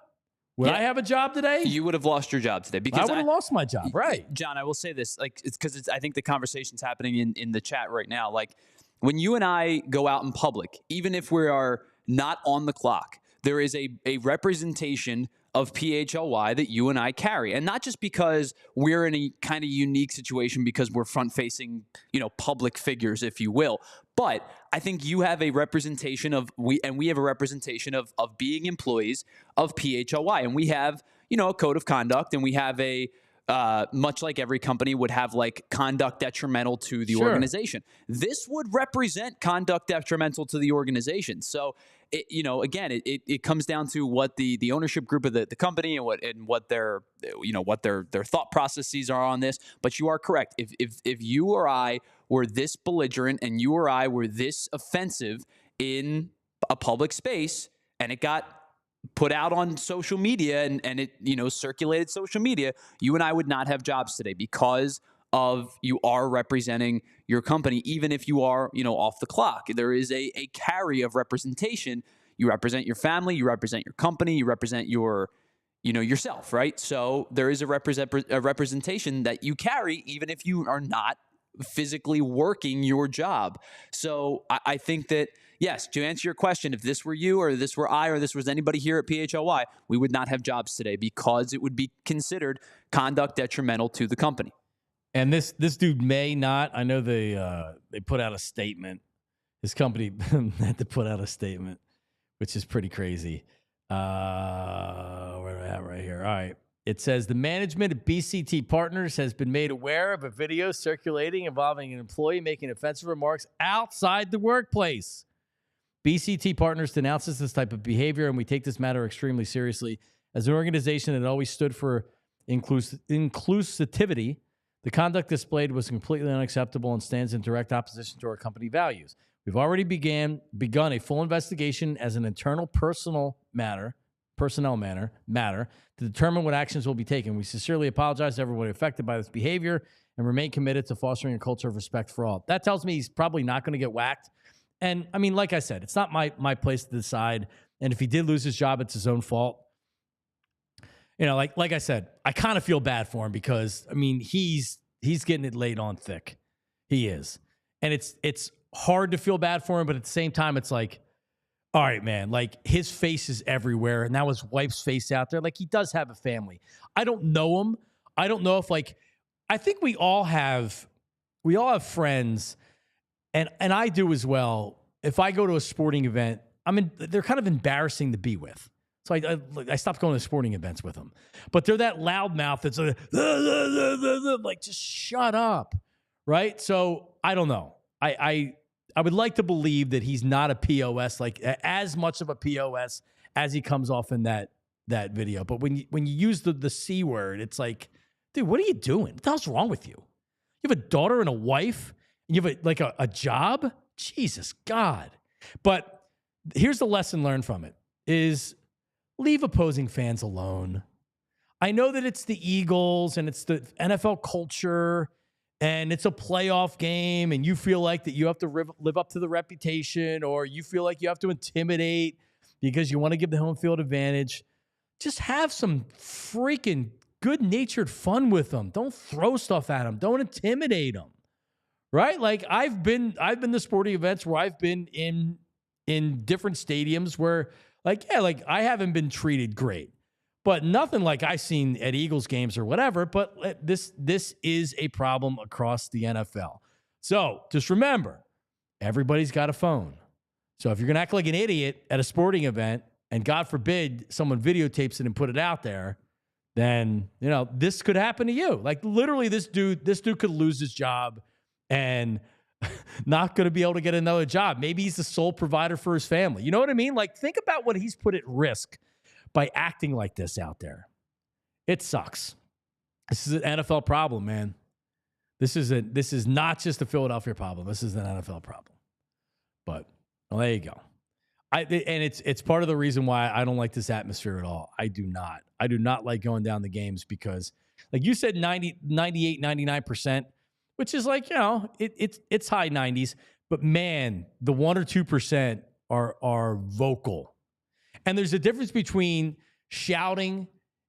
Would I have a job today? You would have lost your job today because I would have lost my job, right? John, I will say this, like, it's because I think the conversation's happening in the chat right now. Like, when you and I go out in public, even if we are not on the clock, there is a representation of PHLY that you and I carry. And not just because we're in a kind of unique situation because we're front-facing, public figures, if you will. But I think you have a representation of, we have a representation of being employees of PHLY. And we have, a code of conduct, and we have a, much like every company would have, like, conduct detrimental to the organization. This would represent conduct detrimental to the organization. So, it comes down to what the ownership group of the company and what their thought processes are on this. But you are correct. If you or I were this belligerent and you or I were this offensive in a public space and it got put out on social media and it, circulated social media, you and I would not have jobs today because of you are representing your company, even if you are, off the clock. There is a carry of representation. You represent your family, you represent your company, you represent your, yourself, right? So there is a representation that you carry, even if you are not physically working your job. So I think that, yes, to answer your question, if this were you or this were I or this was anybody here at PHLY, we would not have jobs today because it would be considered conduct detrimental to the company. And this dude may not. I know they put out a statement. His company had to put out a statement, which is pretty crazy. Where do I have right here? All right. It says the management of BCT Partners has been made aware of a video circulating involving an employee making offensive remarks outside the workplace. BCT Partners denounces this type of behavior, and we take this matter extremely seriously. As an organization that always stood for inclusivity, the conduct displayed was completely unacceptable and stands in direct opposition to our company values. We've already begun a full investigation as an internal personnel matter to determine what actions will be taken. We sincerely apologize to everybody affected by this behavior and remain committed to fostering a culture of respect for all. That tells me he's probably not going to get whacked. And I mean, like I said, it's not my place to decide. And if he did lose his job, it's his own fault. You know, like I said, I kind of feel bad for him because, I mean, he's getting it laid on thick. He is. And it's hard to feel bad for him, but at the same time, it's like, all right, man, like his face is everywhere. And now his wife's face out there. Like he does have a family. I don't know him. I don't know if I think we all have friends, and I do as well. If I go to a sporting event, they're kind of embarrassing to be with. So I stopped going to sporting events with them. But they're that loudmouth that's like, just shut up, right? So I don't know. I would like to believe that he's not a POS, like as much of a POS as he comes off in that video. But when you use the C word, it's like, dude, what are you doing? What the hell's wrong with you? You have a daughter and a wife, and you have a job? Jesus God. But here's the lesson learned from it is leave opposing fans alone. I know that it's the Eagles and it's the NFL culture and it's a playoff game and you feel like that you have to live up to the reputation, or you feel like you have to intimidate because you want to give the home field advantage. Just have some freaking good-natured fun with them. Don't throw stuff at them. Don't intimidate them. Right? Like I've been to sporting events where I've been in different stadiums where I haven't been treated great, but nothing like I've seen at Eagles games or whatever. But this is a problem across the NFL. So just remember, everybody's got a phone. So if you're going to act like an idiot at a sporting event, and God forbid someone videotapes it and put it out there, then, this could happen to you. Like literally this dude could lose his job and not going to be able to get another job. Maybe he's the sole provider for his family. You know what I mean? Like, think about what he's put at risk by acting like this out there. It sucks. This is an NFL problem, man. This is not just a Philadelphia problem. This is an NFL problem. But there you go. It's part of the reason why I don't like this atmosphere at all. I do not like going down the games because, like you said, 98, 99%. Which is like, it's high 90s, but man, the 1 or 2% are vocal. And there's a difference between shouting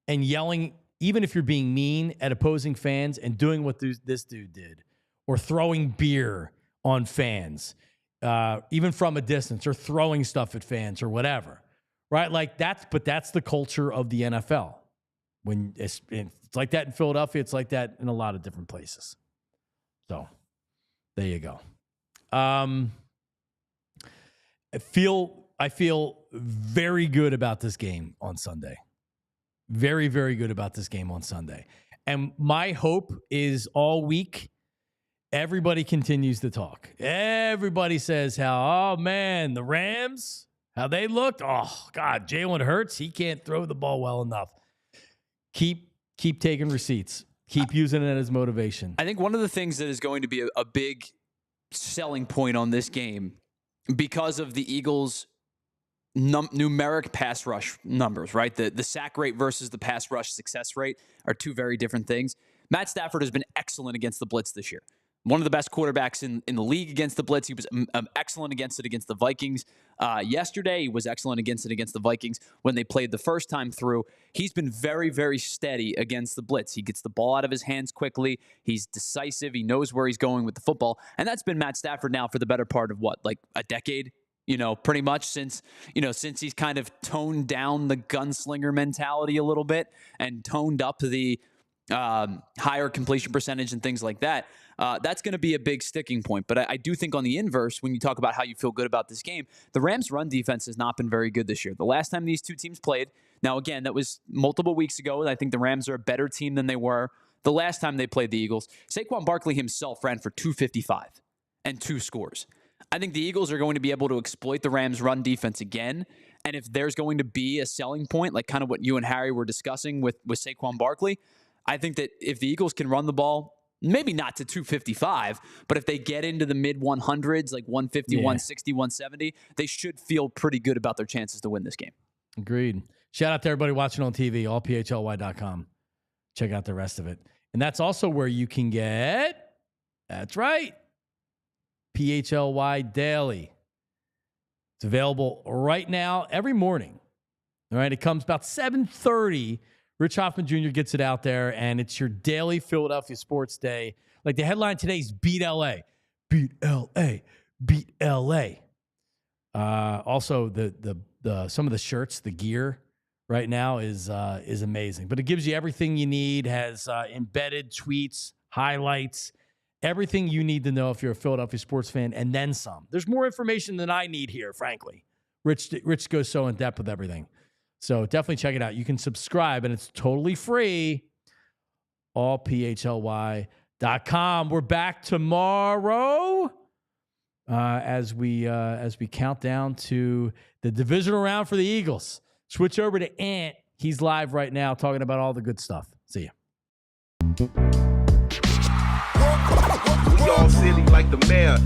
and yelling, even if you're being mean at opposing fans, and doing what this dude did, or throwing beer on fans, even from a distance, or throwing stuff at fans or whatever, right? Like that's the culture of the NFL. When it's like that in Philadelphia, it's like that in a lot of different places. So there you go. I feel very good about this game on Sunday. Very, very good about this game on Sunday. And my hope is all week, everybody continues to talk. Everybody says how, oh man, the Rams, how they looked. Oh God, Jalen Hurts, he can't throw the ball well enough. Keep taking receipts. Keep using it as motivation. I think one of the things that is going to be a big selling point on this game, because of the Eagles' numeric pass rush numbers, right? The sack rate versus the pass rush success rate are two very different things. Matt Stafford has been excellent against the blitz this year. One of the best quarterbacks in the league against the blitz. He was excellent against it against the Vikings. Yesterday, he was excellent against it against the Vikings when they played the first time through. He's been very, very steady against the blitz. He gets the ball out of his hands quickly. He's decisive. He knows where he's going with the football. And that's been Matt Stafford now for the better part of like a decade, pretty much since he's kind of toned down the gunslinger mentality a little bit and toned up the higher completion percentage and things like that. That's going to be a big sticking point. But I do think on the inverse, when you talk about how you feel good about this game, the Rams' run defense has not been very good this year. The last time these two teams played, now again, that was multiple weeks ago, and I think the Rams are a better team than they were the last time they played the Eagles. Saquon Barkley himself ran for 255 and 2 scores. I think the Eagles are going to be able to exploit the Rams' run defense again. And if there's going to be a selling point, like kind of what you and Harry were discussing with Saquon Barkley, I think that if the Eagles can run the ball, maybe not to 255, but if they get into the mid 100s, like 150, 160, 170, they should feel pretty good about their chances to win this game. Agreed. Shout out to everybody watching on TV, allphly.com. Check out the rest of it. And that's also where you can get, that's right, PHLY Daily. It's available right now every morning. All right, it comes about 7:30. Rich Hoffman Jr. gets it out there, and it's your daily Philadelphia sports day. Like the headline today is Beat LA. Beat LA. Beat LA. Also, the some of the shirts, the gear right now is amazing. But it gives you everything you need, has embedded tweets, highlights, everything you need to know if you're a Philadelphia sports fan, and then some. There's more information than I need here, frankly. Rich goes so in depth with everything. So definitely check it out. You can subscribe, and it's totally free. Allphly.com. We're back tomorrow as we count down to the divisional round for the Eagles. Switch over to Ant. He's live right now talking about all the good stuff. See ya. We all silly like the mayor.